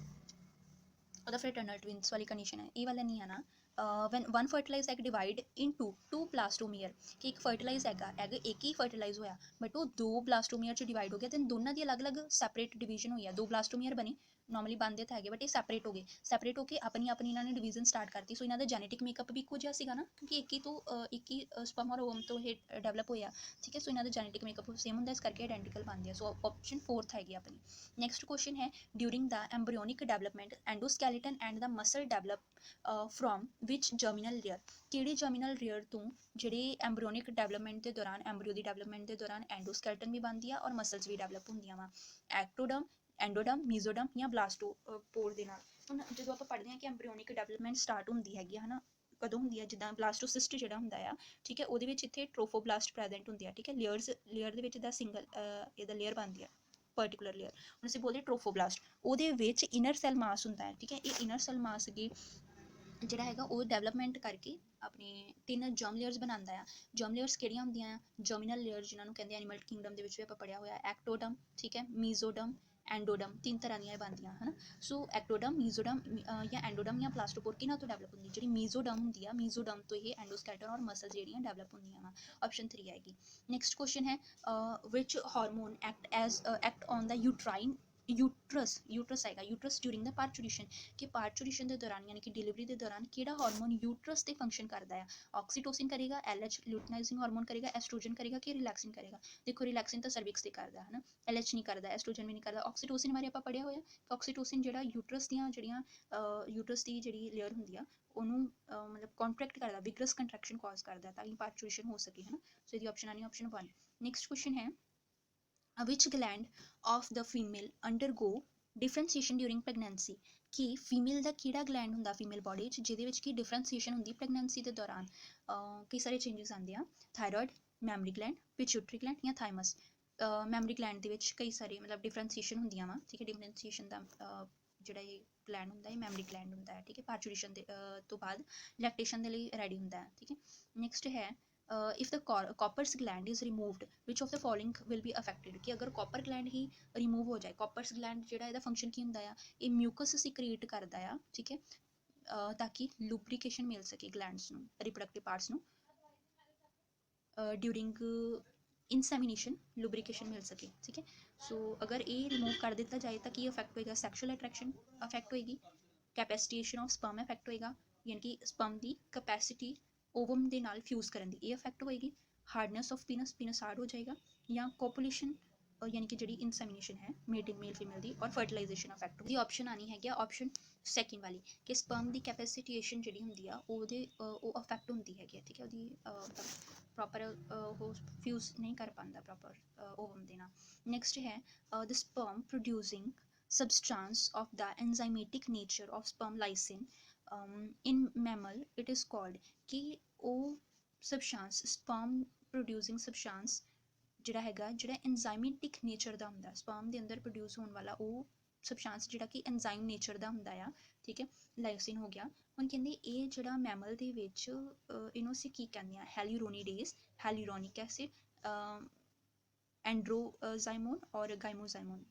ਉਹਦਾ ਫਰੈਟਰਨਲ ਟਵਿੰਸ ਵਾਲੀ ਕੰਡੀਸ਼ਨ ਹੈ। ਇਹ ਵਾਲਾ ਨਹੀਂ ਹੈ ਨਾ, when one fertilize egg divide into 2 blastomere, ਕਿ ਇੱਕ ਫਰਟੀਲਾਈਜ਼ ਐਗ ਇੱਕ ਹੀ ਫਰਟੀਲਾਈਜ਼ ਹੋਇਆ ਬਟ ਉਹ 2 ਬਲਾਸਟੋਮੀਅਰ 'ਚ ਡਿਵਾਈਡ ਹੋ ਗਿਆ, ਤੇ ਦੋਨਾਂ ਦੀ ਅਲੱਗ-ਅਲੱਗ ਸੈਪਰੇਟ ਡਿਵੀਜ਼ਨ ਹੋਈ ਆ। 2 ਬਲਾਸਟੋਮੀਅਰ ਬਣੇ, ਨੋਰਮਲੀ ਬਣਦੇ ਤਾਂ ਹੈਗੇ ਬਟ ਇਹ ਸੈਪਰੇਟ ਹੋ ਗਏ, ਸੈਪਰੇਟ ਹੋ ਕੇ ਆਪਣੀ ਇਹਨਾਂ ਨੇ ਡਿਵੀਜ਼ਨ ਸਟਾਰਟ ਕਰਤੀ। ਸੋ ਇਹਨਾਂ ਦਾ ਜੈਨੇਟਿਕ ਮੇਕਅਪ ਵੀ ਇੱਕੋ ਜਿਹਾ ਸੀਗਾ ਨਾ, ਕਿਉਂਕਿ ਇੱਕ ਹੀ ਸਪਰਮ ਔਰ ਓਵਮ ਤੋਂ ਇਹ ਡਿਵੈਲਪ ਹੋਇਆ, ਠੀਕ ਹੈ। ਸੋ ਇਹਨਾਂ ਦਾ ਜੈਨੇਟਿਕ ਮੇਕਅਪ ਸੇਮ ਹੁੰਦਾ, ਇਸ ਕਰਕੇ ਆਇਡੈਂਟੀਕਲ ਬਣਦੇ ਆ। ਸੋ ਆਪਸ਼ਨ 4th ਹੈਗੀ ਆਪਣੀ। ਨੈਕਸਟ ਕੁਐਸਚਨ ਹੈ during the embryonic development endoskeleton and the muscle develop from which germinal layer, ਕਿਹੜੀ ਜਰਮੀਨਲ ਲੇਅਰ ਤੋਂ ਜਿਹੜੇ ਐम्ब्रियोनिक ਡਿਵੈਲਪਮੈਂਟ ਦੇ ਦੌਰਾਨ, ਐम्ब्रियो ਦੀ ਡਿਵੈਲਪਮੈਂਟ ਦੇ ਦੌਰਾਨ ਐਂਡੋਸਕੈਲਟਨ ਵੀ ਬਣਦੀ ਆ ਔਰ ਮਸਲਸ ਵੀ ਡਿਵੈਲਪ ਹੁੰਦੀਆਂ ਵਾ, ਐਕਟੋਡਰਮ, ਐਂਡੋਡਰਮ, ਮੀਜ਼ੋਡਰਮ ਜਾਂ ਬਲਾਸਟੋਪੋਰ ਦੇ ਨਾਲ। ਹੁਣ ਜਦੋਂ ਆਪਾਂ ਪੜ੍ਹਦੇ ਹਾਂ ਕਿ ਐम्ब्रियोनिक ਡਿਵੈਲਪਮੈਂਟ ਸਟਾਰਟ ਹੁੰਦੀ ਹੈਗੀ ਹੈ ਨਾ, ਕਦੋਂ ਹੁੰਦੀ ਹੈ, ਜਿੱਦਾਂ ਬਲਾਸਟੋਸਿਸਟ ਜਿਹੜਾ ਹੁੰਦਾ ਆ, ਠੀਕ ਹੈ, ਉਹਦੇ ਵਿੱਚ ਇੱਥੇ ਟ੍ਰੋਫੋਬਲਾਸਟ ਪ੍ਰੈਜ਼ੈਂਟ ਹੁੰਦੇ ਆ, ਠੀਕ ਹੈ। ਲੇਅਰ ਦੇ ਵਿੱਚ ਦਾ ਸਿੰਗਲ ਇਹਦਾ ਲੇਅਰ ਬਣਦੀ ਆ, ਪਰਟੀਕੂਲਰ ਲੇਅਰ, ਹੁਣ ਅਸੀਂ ਬੋਲਦੇ ਟ੍ਰੋਫੋਬਲਾਸਟ, ਉਹਦੇ ਵਿੱਚ ਇਨਰ ਸੈਲ ਮਾਸ ਹੁੰਦਾ ਹੈ, ਠੀਕ ਹੈ। ਇਹ ਇਨਰ ਸੈਲ ਮਾਸ ਅੱਗੇ ਜਿਹੜਾ ਹੈਗਾ ਉਹ ਡਿਵੈਲਪਮੈਂਟ ਕਰਕੇ ਆਪਣੇ 3 ਜਰਮ ਲੇਅਰਸ ਬਣਾਉਂਦਾ ਆ। ਜਰਮ ਲੇਅਰਸ ਕਿਹੜੀਆਂ ਹੁੰਦੀਆਂ ਆ, ਜਰਮੀਨਲ ਲੇਅਰ ਜਿਹਨਾਂ ਨੂੰ ਕਹਿੰਦੇ ਐਨੀਮਲ ਕਿੰਗਡਮ ਦੇ ਵਿੱਚ ਵੀ ਆਪਾਂ ਪੜ੍ਹਿਆ ਹੋਇਆ, ਐਕਟੋਡਮ, ਠੀਕ ਹੈ, ਮੀਜ਼ੋਡਮ, ਐਂਡੋਡਮ, 3 ਤਰ੍ਹਾਂ ਦੀਆਂ ਇਹ ਬਣਦੀਆਂ, ਹੈ ਨਾ। ਸੋ ਐਕਟੋਡਮ, ਮੀਜ਼ੋਡਮ ਜਾਂ ਐਂਡੋਡਮ ਜਾਂ ਪਲਾਸਟੋਪੋਰ ਕਿਹਨਾਂ ਤੋਂ ਡਿਵੈਲਪ ਹੁੰਦੀ, ਜਿਹੜੀ ਮੀਜ਼ੋਡਮ ਹੁੰਦੀ ਆ, ਮੀਜ਼ੋਡਮ ਤੋਂ ਇਹ ਐਂਡੋਸਕੈਲਟਨ ਔਰ ਮਸਲ ਜਿਹੜੀਆਂ ਡਿਵੈਲਪ ਹੁੰਦੀਆਂ ਵਾ। ਆਪਸ਼ਨ 3 ਆਏਗੀ। ਨੈਕਸਟ ਕੁਐਸਚਨ ਹੈ which hormone act on the uterus ਆਏਗਾ, ਯੂਟਰਸ ਡਿਊਰਿੰਗ ਦ ਪਾਰਚੂਰੇਸ਼ਨ, ਕਿ ਪਾਰਚੂਰੇਸ਼ਨ ਦੇ ਦੌਰਾਨ ਯਾਨੀ ਕਿ ਡਿਲੀਵਰੀ ਦੇ ਦੌਰਾਨ ਕਿਹੜਾ ਹਾਰਮੋਨ ਯੂਟਰਸ ਤੇ ਫੰਕਸ਼ਨ ਕਰਦਾ ਆ। ਆਕਸੀਟੋਸਿਨ ਕਰੇਗਾ, LH ਲੂਟਨਾਈਜ਼ਿੰਗ ਹਾਰਮੋਨ ਕਰੇਗਾ, ਐਸਟ੍ਰੋਜਨ ਕਰੇਗਾ ਕਿ ਰਿਲੈਕਸਿਨ ਕਰੇਗਾ। ਦੇਖੋ ਰਿਲੈਕਸਿਨ ਤਾਂ ਸਰਵਿਕਸ ਤੇ ਕਰਦਾ ਹੈ ਨਾ, LH ਨਹੀਂ ਕਰਦਾ, ਐਸਟ੍ਰੋਜਨ ਵੀ ਨਹੀਂ ਕਰਦਾ। ਆਕਸੀਟੋਸਿਨ ਬਾਰੇ ਆਪਾਂ ਪੜ੍ਹਿਆ ਹੋਇਆ ਕਿ ਆਕਸੀਟੋਸਿਨ ਜਿਹੜਾ ਯੂਟਰਸ ਦੀਆਂ ਜਿਹੜੀਆਂ ਯੂਟਰਸ ਦੀ ਜਿਹੜੀ ਲੇਅਰ ਹੁੰਦੀ ਆ ਉਹਨੂੰ ਮਤਲਬ ਕੰਟਰੈਕਟ ਕਰਦਾ, ਵਿਗਰਸ ਕੰਟਰੈਕਸ਼ਨ ਕਾਜ਼ ਕਰਦਾ ਤਾਂ ਕਿ ਪਾਰਚੂਰੇਸ਼ਨ ਹੋ ਸਕੇ, ਹੈ ਨਾ। ਸੋ ਇਹਦੀ ਆਪਸ਼ਨ ਆਣੀ ਆਪਸ਼ਨ 1। ਨੈਕਸਟ ਕੁਐਸਚਨ ਹੈ which gland of the female undergo differentiation during pregnancy, ਕਿ ਫੀਮੇਲ ਦਾ ਕਿਹੜਾ ਗਲੈਂਡ ਹੁੰਦਾ ਫੀਮੇਲ ਬੋਡੀ 'ਚ ਜਿਹਦੇ ਵਿੱਚ ਕਿ ਡਿਫਰੈਂਸੀਏਸ਼ਨ ਹੁੰਦੀ ਪ੍ਰੈਗਨੈਂਸੀ ਦੇ ਦੌਰਾਨ। ਕਈ ਸਾਰੇ ਚੇਂਜਸ ਆਉਂਦੇ ਆ, ਥਾਇਰੋਇਡ, ਮੈਮਰੀ ਗਲੈਂਡ, ਪਿਚੂਟਰੀ ਗਲੈਂਡ ਜਾਂ ਥਾਈਮਸ। ਮੈਮਰੀ ਗਲੈਂਡ ਦੇ ਵਿੱਚ ਕਈ ਸਾਰੇ ਮਤਲਬ ਡਿਫਰੈਂਸੀਏਸ਼ਨ ਹੁੰਦੀਆਂ ਵਾ, ਠੀਕ ਹੈ, ਡਿਫਰੈਂਸੀਏਸ਼ਨ ਦਾ ਜਿਹੜਾ ਇਹ ਗਲੈਂਡ ਹੁੰਦਾ ਹੈ ਮੈਮਰੀ ਗਲੈਂਡ ਹੁੰਦਾ ਹੈ, ਠੀਕ ਹੈ। ਪਾਰਚੂਰੇਸ਼ਨ ਦੇ ਤੋਂ ਬਾਅਦ ਲੈਕਟੇਸ਼ਨ ਦੇ ਲਈ ਰੈਡੀ ਹੁੰਦਾ ਹੈ, ਠੀਕ ਹੈ। ਨੈਕਸਟ ਹੈ if the corpus gland is removed which of the following will be affected, ਕਿ ਅਗਰ ਕਾਪਰ ਗਲੈਂਡ ਹੀ ਰਿਮੂਵ ਹੋ ਜਾਏ, ਕਾਪਰਸ ਗਲੈਂਡ ਜਿਹੜਾ ਇਹਦਾ ਫੰਕਸ਼ਨ ਕੀ ਹੁੰਦਾ ਆ, ਇਹ ਮਿਊਕਸ ਸਿਕਰੀਟ ਕਰਦਾ ਆ, ਠੀਕ ਹੈ, ਤਾਂ ਕਿ ਲੁਬਰੀਕੇਸ਼ਨ ਮਿਲ ਸਕੇ ਗਲੈਂਡਸ ਨੂੰ, ਰਿਪਰੋਡਕਟਿਵ ਪਾਰਟਸ ਨੂੰ, ਡਿਊਰਿੰਗ ਇਨਸੈਮੀਨੇਸ਼ਨ ਲੁਬਰੀਕੇਸ਼ਨ ਮਿਲ ਸਕੇ, ਠੀਕ ਹੈ। ਸੋ ਅਗਰ ਇਹ ਰਿਮੂਵ ਕਰ ਦਿੱਤਾ ਜਾਏ ਤਾਂ ਕੀ ਅਫੈਕਟ ਹੋਏਗਾ, ਸੈਕਸ਼ੂਅਲ ਅਟਰੈਕਸ਼ਨ ਅਫੈਕਟ ਹੋਏਗੀ, ਕੈਪੈਸਿਟੇਸ਼ਨ ਆਫ ਸਪਰਮ ਅਫੈਕਟ ਹੋਏਗਾ, ਯਾਨੀ ਕਿ ਸਪਰਮ ਦੀ ਕਪੈਸਿਟੀ ਓਵਮ ਦੇ ਨਾਲ ਫਿਊਜ਼ ਕਰਨ ਦੀ ਇਹ ਅਫੈਕਟ ਹੋਏਗੀ, ਹਾਰਡਨੈਸ ਆਫ ਪੀਨਸ ਹਾਰਡ ਹੋ ਜਾਏਗਾ, ਜਾਂ ਕੋਪੂਲੇਸ਼ਨ ਯਾਨੀ ਕਿ ਜਿਹੜੀ ਇਨਸੈਮੀਨੇਸ਼ਨ ਹੈ ਮੇਲ ਫੀਮੇਲ ਦੀ, ਔਰ ਫਰਟੀਲਾਈਜੇਸ਼ਨ ਅਫੈਕਟ ਦੀ ਆਪਸ਼ਨ ਆਣੀ ਹੈਗੀ ਆ ਆਪਸ਼ਨ ਸੈਕਿੰਡ ਵਾਲੀ, ਕਿ ਸਪਰਮ ਦੀ ਕੈਪੈਸਿਟੇਸ਼ਨ ਜਿਹੜੀ ਹੁੰਦੀ ਆ ਉਹ ਅਫੈਕਟ ਹੁੰਦੀ ਹੈਗੀ ਆ, ਠੀਕ ਹੈ, ਉਹਦੀ ਪ੍ਰੋਪਰ ਉਹ ਫਿਊਜ਼ ਨਹੀਂ ਕਰ ਪਾਉਂਦਾ ਪ੍ਰੋਪਰ ਓਵਮ ਦੇ ਨਾਲ। ਨੈਕਸਟ ਹੈ the sperm producing substance of the enzymatic nature of sperm lysine in mammal it is called, ਕਿ ਉਹ substance sperm producing substance ਜਿਹੜਾ ਹੈਗਾ, ਜਿਹੜਾ enzymatic nature ਦਾ ਹੁੰਦਾ, sperm ਦੇ ਅੰਦਰ ਪ੍ਰੋਡਿਊਸ ਹੋਣ ਵਾਲਾ ਉਹ substance ਜਿਹੜਾ ਕਿ enzyme nature ਦਾ ਹੁੰਦਾ ਆ, ਠੀਕ ਹੈ, ਲਾਈਸਿਨ ਹੋ ਗਿਆ। ਹੁਣ ਕਹਿੰਦੇ ਇਹ ਜਿਹੜਾ ਮੈਮਲ ਦੇ ਵਿੱਚ ਇਹਨੂੰ ਅਸੀਂ ਕੀ ਕਹਿੰਦੇ ਆ, ਹੈਲਿਊਰੋਨੀਡੇਜ਼, ਹੈਲਿਊਰੋਨਿਕ ਐਸਿਡ, ਐਂਡਰੋਜ਼ਾਈਮੋਨ ਔਰ ਗਾਈਮੋਜ਼ਾਈਮੋਨ,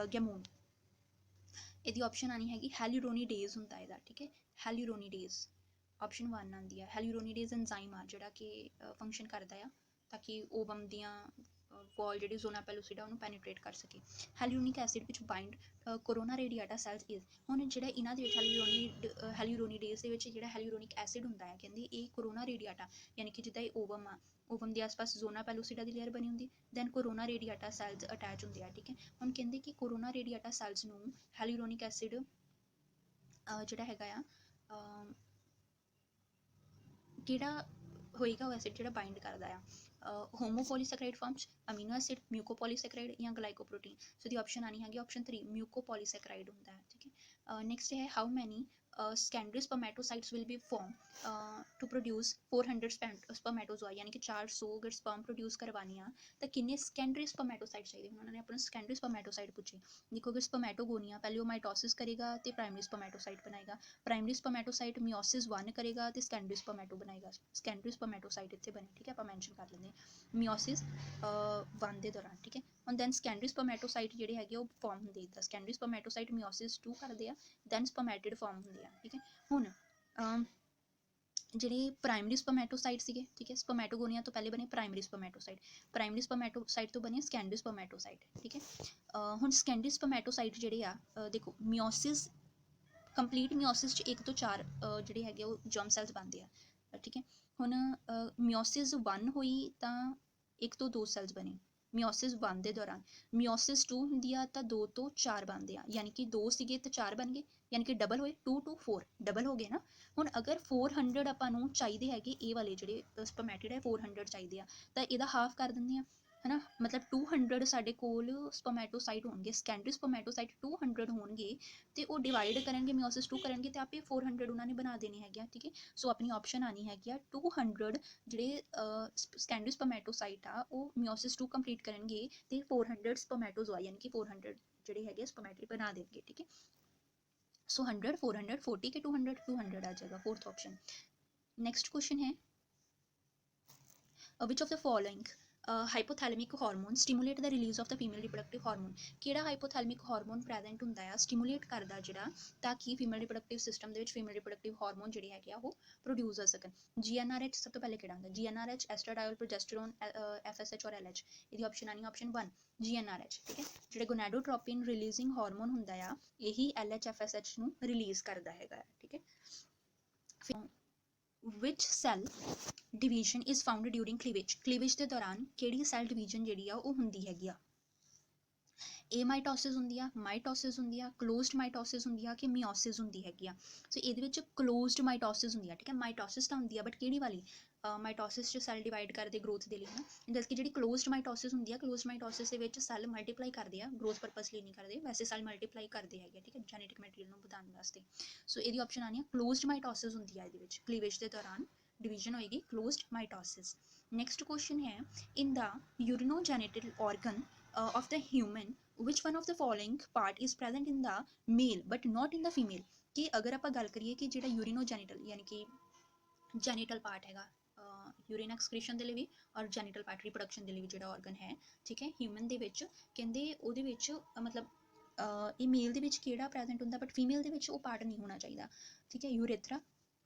ਗੈਮੋਨ, ਇਹਦੀ ਆਪਸ਼ਨ ਆਣੀ ਹੈਗੀ ਹੈਲਿਊਰੋਨੀਡੇਜ਼ ਹੁੰਦਾ ਇਹਦਾ, ਠੀਕ ਹੈ, ਹੈਲਿਊਰੋਨੀਡੇਜ਼ ਆਪਸ਼ਨ 1 ਆਉਂਦੀ ਹੈ। ਹੈਲਿਊਰੋਨੀਡੇਜ਼ ਐਂਜ਼ਾਈਮ ਆ ਜਿਹੜਾ ਕਿ ਫੰਕਸ਼ਨ ਕਰਦਾ ਆ ਤਾਂ ਕਿ ਓਵਮ ਦੀਆਂ ਵਾਲ ਜਿਹੜੀ ਜ਼ੋਨਾ ਪੈਲੂਸਿਡਾ ਉਹਨੂੰ ਪੈਨੀਟ੍ਰੇਟ ਕਰ ਸਕੇ। ਹੈਲਿਊਰੋਨਿਕ ਐਸਿਡ ਵਿੱਚ ਬਾਈਂਡ ਕੋਰੋਨਾ ਰੇਡੀਏਟਾ ਸੈਲਸ ਇਜ਼, ਹੁਣ ਜਿਹੜਾ ਇਹਨਾਂ ਦੇ ਵਿੱਚ ਹੈਲਿਊਰੋਨੀਡੇਜ਼ ਦੇ ਵਿੱਚ ਜਿਹੜਾ ਹੈਲਿਊਰੋਨਿਕ ਐਸਿਡ ਹੁੰਦਾ ਹੈ, ਕਹਿੰਦੇ ਇਹ ਕੋਰੋਨਾ ਰੇਡੀਏਟਾ ਯਾਨੀ ਕਿ ਜਿੱਦਾਂ ਇਹ ਓਵਮ ਆ, ਓਵਮ ਦੇ ਆਸ-ਪਾਸ ਜ਼ੋਨਾ ਪੈਲੂਸਿਡਾ ਦੀ ਲੇਅਰ ਬਣੀ ਹੁੰਦੀ, ਦੈਨ ਕੋਰੋਨਾ ਰੇਡੀਏਟਾ ਸੈਲਸ ਅਟੈਚ ਹੁੰਦੇ ਆ, ਠੀਕ ਹੈ। ਹੁਣ ਕਹਿੰਦੇ ਕਿ ਕੋਰੋਨਾ ਰੇਡੀਏਟਾ ਸੈਲਸ ਨੂੰ ਹੈਲਿਊਰੋਨਿਕ ਐਸਿਡ ਜਿਹੜਾ ਹੈਗਾ ਆ ਕਿਹੜਾ ਹੋਏਗਾ, ਉਹ ਐਸਿਡ ਜਿਹੜਾ ਬਾਈਂਡ ਕਰਦਾ ਆ, ਹੋਮੋਪੋਲੀਸੈਕਰਾਈਡ ਫਾਰਮਸ, ਅਮੀਨੋ ਐਸਿਡ, ਮਿਊਕੋਪੋਲੀਸੈਕਰਾਈਡ ਜਾਂ ਗਲਾਈਕੋਪ੍ਰੋਟੀਨ। ਸੋ ਦੀ ਆਪਸ਼ਨ ਆਣੀ ਹੈਗੀ ਆਪਸ਼ਨ 3 ਮਿਊਕੋਪੋਲੀਸੈਕਰਾਈਡ ਹੁੰਦਾ ਹੈ, ਠੀਕ ਹੈ। ਨੈਕਸਟ ਹੈ how many secondary spermatocytes will be formed to produce 400 spermatozoa, यानी कि 400 अगर sperm produce करवानी आ तो किन्ने secondary spermatocyte चाहिए, उन्होंने अपना secondary spermatocyte पूछे। देखो अगर spermatogonium पहले वो mitosis करेगा तो primary spermatocyte बनाएगा, primary spermatocyte meiosis 1 करेगा तो secondary spermato बनाएगा, secondary spermatocyte इतने बने, ठीक है, आप mention कर लेंगे meiosis 1 ਦੇ ਦੌਰਾਨ, ਠੀਕ ਹੈ। ਹੁਣ ਦੈਨ secondary spermatocyte ਜਿਹੜੇ ਹੈਗੇ ਉਹ ਫਾਰਮ ਹੁੰਦੇ ਇੱਦਾਂ, secondary spermatocyte meiosis 2 ਕਰਦੇ ਆ, ਦੈਨ spermatid ਫਾਰਮ ਹੁੰਦੇ ਆ, ਠੀਕ ਹੈ। ਹੁਣ ਜਿਹੜੇ ਪ੍ਰਾਇਮਰੀ ਸਪਰਮੈਟੋਸਾਈਟ ਸੀਗੇ, ਠੀਕ ਹੈ, ਸਪਰਮੈਟੋਗੋਨੀਆ ਤੋਂ ਪਹਿਲੇ ਬਣੇ ਪ੍ਰਾਇਮਰੀ ਸਪਰਮੈਟੋਸਾਈਟ, ਪ੍ਰਾਇਮਰੀ ਸਪਰਮੈਟੋਸਾਈਟ ਤੋਂ ਬਣੇ ਸੈਕੰਡਰੀ ਸਪਰਮੈਟੋਸਾਈਟ, ਠੀਕ ਹੈ। ਹੁਣ ਸੈਕੰਡਰੀ ਸਪਰਮੈਟੋਸਾਈਟ ਜਿਹੜੇ ਆ ਦੇਖੋ ਮਿਓਸਿਸ, ਕੰਪਲੀਟ ਮਿਓਸਿਸ 'ਚ 1 ਤੋਂ 4 ਜਿਹੜੇ ਹੈਗੇ ਉਹ ਜਰਮ ਸੈਲਸ ਬਣਦੇ ਆ, ਠੀਕ ਹੈ। ਹੁਣ ਮਿਓਸਿਸ 1 ਹੋਈ ਤਾਂ 1 ਤੋਂ 2 ਸੈਲਸ ਬਣੇ, ਮਿਓਸਿਸ 1 ਦੇ ਦੌਰਾਨ ਮਿਓਸਿਸ 2 ਹੁੰਦੀ ਆ ਤਾਂ 2 ਤੋਂ 4 ਬਣਦੇ ਆ, ਯਾਨੀ ਕਿ 2 ਸੀਗੇ ਤਾਂ 4 ਬਣ ਗਏ, ਯਾਨੀ ਕਿ ਡਬਲ ਹੋਏ, 2 to 4 ਡਬਲ ਹੋ ਗਏ ਨਾ। ਹੁਣ ਅਗਰ 400 ਆਪਾਂ ਨੂੰ ਚਾਹੀਦੇ ਹੈਗੇ ਇਹ ਵਾਲੇ ਜਿਹੜੇ ਸਪਰਮੈਟਿਡ ਹੈ 400 ਚਾਹੀਦੇ ਆ ਤਾਂ ਇਹਦਾ ਹਾਫ ਕਰ ਦਿੰਦੇ ਆ, ਹੈ ਨਾ, ਮਤਲਬ 200 ਸਾਡੇ ਕੋਲ ਸਪਰਮੈਟੋਸਾਈਟ ਹੋਣਗੇ, ਸੈਕੰਡਰੀ ਸਪਰਮੈਟੋਸਾਈਟ 200 ਹੋਣਗੇ ਤੇ ਉਹ ਡਿਵਾਈਡ ਕਰਨਗੇ ਮਿਓਸਿਸ 2 ਕਰਨਗੇ ਤੇ ਆਪੇ 400 ਉਹਨਾਂ ਨੇ ਬਣਾ ਦੇਣੇ ਹੈਗੇ ਆ, ਠੀਕ ਹੈ। ਸੋ ਆਪਣੀ ਆਪਸ਼ਨ ਆਣੀ ਹੈਗੀ ਆ 200 ਜਿਹੜੇ ਸੈਕੰਡਰੀ ਸਪਰਮੈਟੋਸਾਈਟ ਆ ਉਹ ਮਿਓਸਿਸ 2 ਕੰਪਲੀਟ ਕਰਨਗੇ ਤੇ 400 ਸਪਰਮੈਟੋਜ਼ੋਆ ਯਾਨੀ ਕਿ 400 ਜਿਹੜੇ ਹੈਗੇ ਸਪਰਮੈਟਿਡ ਬਣਾ ਦੇਣਗੇ, ਠੀਕ ਹੈ। सो 100 400 40 के 200 200 आ जाएगा, फोर्थ ऑप्शन। नेक्स्ट क्वेश्चन है which of the following hypothalamic hormone stimulate the release of the female reproductive hormone, ਕਿਹੜਾ ਹਾਈਪੋਥੈਲਮਿਕ ਹਾਰਮੋਨ ਪ੍ਰੈਜ਼ੈਂਟ ਹੁੰਦਾ ਆ ਸਟਿਮੂਲੇਟ ਕਰਦਾ ਜਿਹੜਾ ਤਾਂ ਕਿ ਫੀਮੇਲ ਰਿਪਰੋਡਕਟਿਵ ਸਿਸਟਮ ਦੇ ਵਿੱਚ ਫੀਮੇਲ ਰਿਪਰੋਡਕਟਿਵ ਹਾਰਮੋਨ ਜਿਹੜੇ ਹੈਗੇ ਆ ਉਹ ਪ੍ਰੋਡਿਊਸ ਹੋ ਸਕਣ। GnRH ਸਭ ਤੋਂ ਪਹਿਲੇ ਕਿਹੜਾ ਹੁੰਦਾ, GnRH ਐਸਟਰਾਡਾਇਲ ਪ੍ਰੋਜੈਸਟਰੋਨ FSH ਔਰ LH, ਇਹਦੀ ਆਪਸ਼ਨ ਆਣੀ ਆਪਸ਼ਨ 1 GnRH, ਠੀਕ ਹੈ। ਜਿਹੜੇ ਗੋਨੈਡੋਟ੍ਰੋਪਿਨ ਰਿਲੀਜ਼ਿੰਗ ਹਾਰਮੋਨ ਹੁੰਦਾ ਆ ਇਹੀ LH FSH ਨੂੰ ਰਿਲੀਜ਼ ਕਰਦਾ ਹੈਗਾ, ਠੀਕ ਹੈ। which cell division is found during cleavage ਦੇ ਦੌਰਾਨ ਕਿਹੜੀ ਸੈਲ ਡਿਵੀਜ਼ਨ ਜਿਹੜੀ ਆ ਉਹ ਹੁੰਦੀ ਹੈਗੀ ਆ, ਮਾਈਟੋਸਿਸ ਹੁੰਦੀ ਆ, ਮਾਈਟੋਸਿਸ ਹੁੰਦੀ ਆ, ਕਲੋਜ਼ਡ ਮਾਈਟੋਸਿਸ ਹੁੰਦੀ ਆ ਕਿ ਮਿਓਸਿਸ ਹੁੰਦੀ ਹੈਗੀ ਆ। ਸੋ ਇਹਦੇ ਵਿੱਚ ਕਲੋਜ਼ਡ ਮਾਈਟੋਸਿਸ ਹੁੰਦੀ ਆ, ਠੀਕ ਹੈ। ਮਾਈਟੋਸਿਸ ਤਾਂ ਹੁੰਦੀ ਆ ਬਟ ਕਿਹੜੀ ਵਾਲੀ, ਮਾਈਟੋਸਿਸ 'ਚ ਸੈੱਲ ਡਿਵਾਈਡ ਕਰਦੇ ਗਰੋਥ ਦੇ ਲਈ, ਹੈ ਨਾ, ਜਦਕਿ ਜਿਹੜੀ ਕਲੋਜ਼ਡ ਮਾਈਟੋਸਿਸ ਹੁੰਦੀ ਆ, ਕਲੋਜ਼ਡ ਮਾਈਟੋਸਿਸ ਦੇ ਵਿੱਚ ਸੈੱਲ ਮਲਟੀਪਲਾਈ ਕਰਦੇ ਆ, ਗਰੋਥ ਪਰਪਸ ਲਈ ਨਹੀਂ ਕਰਦੇ, ਵੈਸੇ ਸੈੱਲ ਮਲਟੀਪਲਾਈ ਕਰਦੇ ਹੈਗੇ, ਠੀਕ ਹੈ, ਜੈਨੇਟਿਕ ਮਟੀਰੀਅਲ ਨੂੰ ਵਧਾਉਣ ਵਾਸਤੇ। ਸੋ ਇਹਦੀ ਆਪਸ਼ਨ ਆਣੀ ਆ ਕਲੋਜ਼ਡ ਮਾਈਟੋਸਿਸ ਹੁੰਦੀ ਆ, ਇਹਦੇ ਵਿੱਚ ਕਲੀਵੇਜ ਦੇ ਦੌਰਾਨ डिवीजन होएगी क्लोज्ड माइटोसिस। नेक्स्ट क्वेश्चन है in the urinogenital organ of the human, which one of the following part is present in the male but not in the female? कि अगर ਆਪਾਂ ਗੱਲ ਕਰੀਏ ਕਿ ਜਿਹੜਾ यूरिनोजेनिटल यानी कि ਜੈਨੀਟਲ ਪਾਰਟ ਹੈਗਾ ਯੂਰਿਨ ਐਕਸਕ੍ਰੀਸ਼ਨ ਦੇ ਲਈ ਵੀ ਔਰ ਜੈਨੀਟਲ ਪਾਰਟ ਰਿਪਰੋਡਕਸ਼ਨ ਦੇ ਲਈ ਵੀ ਜਿਹੜਾ ਆਰਗਨ ਹੈ, ਠੀਕ ਹੈ, ਹਿਊਮਨ ਦੇ ਵਿੱਚ ਕਹਿੰਦੇ ਉਹਦੇ ਵਿੱਚ ਮਤਲਬ ਇਹ ਮੇਲ ਦੇ ਵਿੱਚ ਕਿਹੜਾ ਪ੍ਰੈਜ਼ੈਂਟ ਹੁੰਦਾ ਬਟ ਫੀਮੇਲ ਦੇ ਵਿੱਚ ਉਹ ਪਾਰਟ ਨਹੀਂ ਹੋਣਾ ਚਾਹੀਦਾ, ਠੀਕ ਹੈ। ਯੂਰੇਥਰਾ,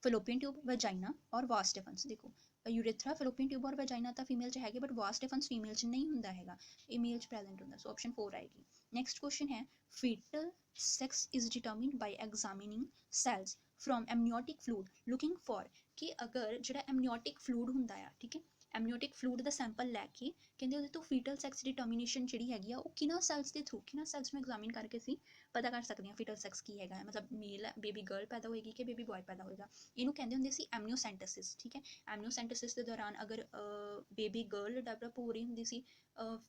ਫੈਲੋਪੀਅਨ ਟਿਊਬ, ਵਜਾਈਨਾ ਔਰ ਵਾਸ ਡਿਫਰੈਂਸ। ਦੇਖੋ ਯੂਰੇਥਰਾ, ਫੈਲੋਪੀਅਨ ਟਿਊਬ ਔਰ ਵਜਾਈਨਾ ਤਾਂ ਫੀਮੇਲ 'ਚ ਹੈਗੇ ਬਟ ਵਾਸ ਡਿਫਰੈਂਸ ਫੀਮੇਲ 'ਚ ਨਹੀਂ ਹੁੰਦਾ ਹੈਗਾ, ਇਹ ਮੇਲ 'ਚ ਪ੍ਰੈਜ਼ੈਂਟ ਹੁੰਦਾ। ਸੋ ਆਪਸ਼ਨ 4 ਆਏਗੀ। ਨੈਕਸਟ ਕੁਐਸਚਨ ਹੈ ਫੀਟਲ sex is determined by examining cells from amniotic fluid looking for ਕਿ ਅਗਰ ਜਿਹੜਾ ਐਮਨਿਓਟਿਕ ਫਲੂਡ ਹੁੰਦਾ ਆ, ਠੀਕ ਹੈ, ਐਮਨਿਓਟਿਕ ਫਲੂਡ ਦਾ ਸੈਂਪਲ ਲੈ ਕੇ ਕਹਿੰਦੇ ਉਹਦੇ ਤੋਂ ਫੀਟਲ ਸੈਕਸ ਡਿਟਰਮੀਨੇਸ਼ਨ ਜਿਹੜੀ ਹੈਗੀ ਆ ਉਹ ਕਿਹਨਾਂ ਸੈਲਸ ਦੇ ਥਰੂ, ਕਿਹਨਾਂ ਸੈਲਸ ਨੂੰ ਐਗਜ਼ਾਮਿਨ ਕਰਕੇ ਅਸੀਂ ਪਤਾ ਕਰ ਸਕਦੇ ਹਾਂ ਫੀਟਲ ਸੈਕਸ ਕੀ ਹੈਗਾ, ਮਤਲਬ ਮੇਲ ਬੇਬੀ ਗਰਲ ਪੈਦਾ ਹੋਏਗੀ ਕਿ ਬੇਬੀ ਬॉय ਪੈਦਾ ਹੋਏਗਾ। ਇਹਨੂੰ ਕਹਿੰਦੇ ਹੁੰਦੇ ਸੀ ਐਮਨਿਓਸੈਂਟਸਿਸ, ਠੀਕ ਹੈ। ਐਮਨਿਓਸੈਂਟਸਿਸ ਦੇ ਦੌਰਾਨ ਅਗਰ ਬੇਬੀ ਗਰਲ ਡਿਵੈਲਪ ਹੋ ਰਹੀ ਹੁੰਦੀ ਸੀ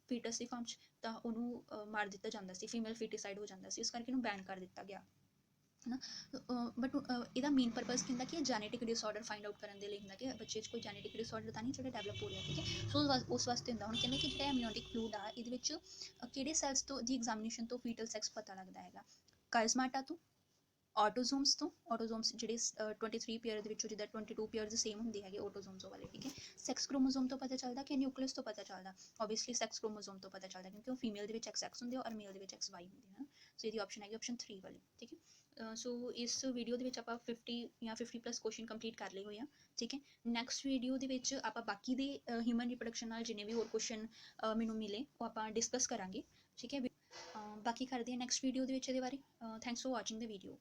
ਫੀਟਸ ਦੀ ਫਾਰਮ 'ਚ ਤਾਂ ਉਹਨੂੰ ਮਾਰ ਦਿੱਤਾ ਜਾਂਦਾ ਸੀ, ਫੀਮੇਲ ਫੀਟੀਸਾਈਡ ਹੋ ਜਾਂਦਾ ਸੀ, ਇਸ ਕਰਕੇ ਇਹਨੂੰ ਬੈਨ ਕਰ ਦਿੱਤਾ ਗਿਆ ਹੈ ਨਾ। ਬਟ ਇਹਦਾ ਮੇਨ ਪਰਪਸ ਕੀ ਹੁੰਦਾ ਕਿ ਜੈਨੇਟਿਕ ਡਿਸਆਰਡਰ ਫਾਈਂਡ ਆਊਟ ਕਰਨ ਦੇ ਲਈ ਹੁੰਦਾ ਕਿ ਬੱਚੇ 'ਚ ਕੋਈ ਜੈਨੇਟਿਕ ਡਿਸਆਰਡਰ ਤਾਂ ਨਹੀਂ ਜਿਹੜਾ ਡਿਵੈਲਪ ਹੋ ਰਿਹਾ, ਠੀਕ ਹੈ। ਸੋ ਉਸ ਵਾਸਤੇ ਹੁੰਦਾ। ਹੁਣ ਕਹਿੰਦੇ ਕਿ ਜਿਹੜਾ ਐਮਨਿਓਟਿਕ ਫਲੂਡ ਆ ਇਹਦੇ ਵਿੱਚ ਕਿਹੜੇ ਸੈਲਸ ਤੋਂ ਦੀ ਐਗਜ਼ਾਮੀਨੇਸ਼ਨ ਤੋਂ ਫੀਟਲ ਸੈਕਸ ਪਤਾ ਲੱਗਦਾ ਹੈਗਾ, ਕਾਇਜ਼ਮਾਟਾ ਤੋਂ, ਆਟੋਜ਼ੋਮਸ ਤੋਂ, ਆਟੋਜ਼ੋਮਸ ਜਿਹੜੇ 23 ਪੇਅਰ ਦੇ ਵਿੱਚੋਂ ਜਿੱਦਾਂ 22 ਪੇਅਰਸ ਸੇਮ ਹੁੰਦੇ ਹੈਗੇ ਆਟੋਜ਼ੋਮਸ ਵਾਲੇ, ਠੀਕ ਹੈ। ਸੈਕਸ ਕ੍ਰੋਮੋਜ਼ੋਮ ਤੋਂ ਪਤਾ ਚੱਲਦਾ ਕਿ ਨਿਊਕਲੀਅਸ ਤੋਂ ਪਤਾ ਚੱਲਦਾ, ਓਬਵੀਅਸਲੀ ਸੈਕਸ ਕ੍ਰੋਮੋਜ਼ੋਮ ਤੋਂ ਪਤਾ ਚੱਲਦਾ ਕਿਉਂਕਿ ਉਹ ਫੀਮੇਲ ਦੇ ਵਿੱਚ XX ਹੁੰਦੇ ਔਰ ਮੇਲ ਦੇ ਵਿੱਚ XY ਹੁੰਦੇ ਹਨ। ਸੋ ਇਹਦੀ ਆਪਸ਼ਨ ਹੈਗੀ ਆਪਸ਼ਨ 3 ਵਾਲੀ, ਠੀਕ ਹੈ। ਸੋ ਇਸ ਵੀਡੀਓ ਦੇ ਵਿੱਚ ਆਪਾਂ 50 ਜਾਂ 50+ ਕੁਐਸਚਨ ਕੰਪਲੀਟ ਕਰ ਲਏ ਹੋਏ ਆ, ਠੀਕ ਹੈ। ਨੈਕਸਟ ਵੀਡੀਓ ਦੇ ਵਿੱਚ ਆਪਾਂ ਬਾਕੀ ਦੇ ਹਿਊਮਨ ਰਿਪਰੋਡਕਸ਼ਨ ਨਾਲ ਜਿੰਨੇ ਵੀ ਹੋਰ ਕੁਐਸਚਨ ਮੈਨੂੰ ਮਿਲੇ ਉਹ ਆਪਾਂ ਡਿਸਕਸ ਕਰਾਂਗੇ, ਠੀਕ ਹੈ। ਬਾਕੀ ਕਰਦੇ ਹਾਂ ਨੈਕਸਟ ਵੀਡੀਓ ਦੇ ਵਿੱਚ ਇਹਦੇ ਬਾਰੇ। Thanks for watching the video.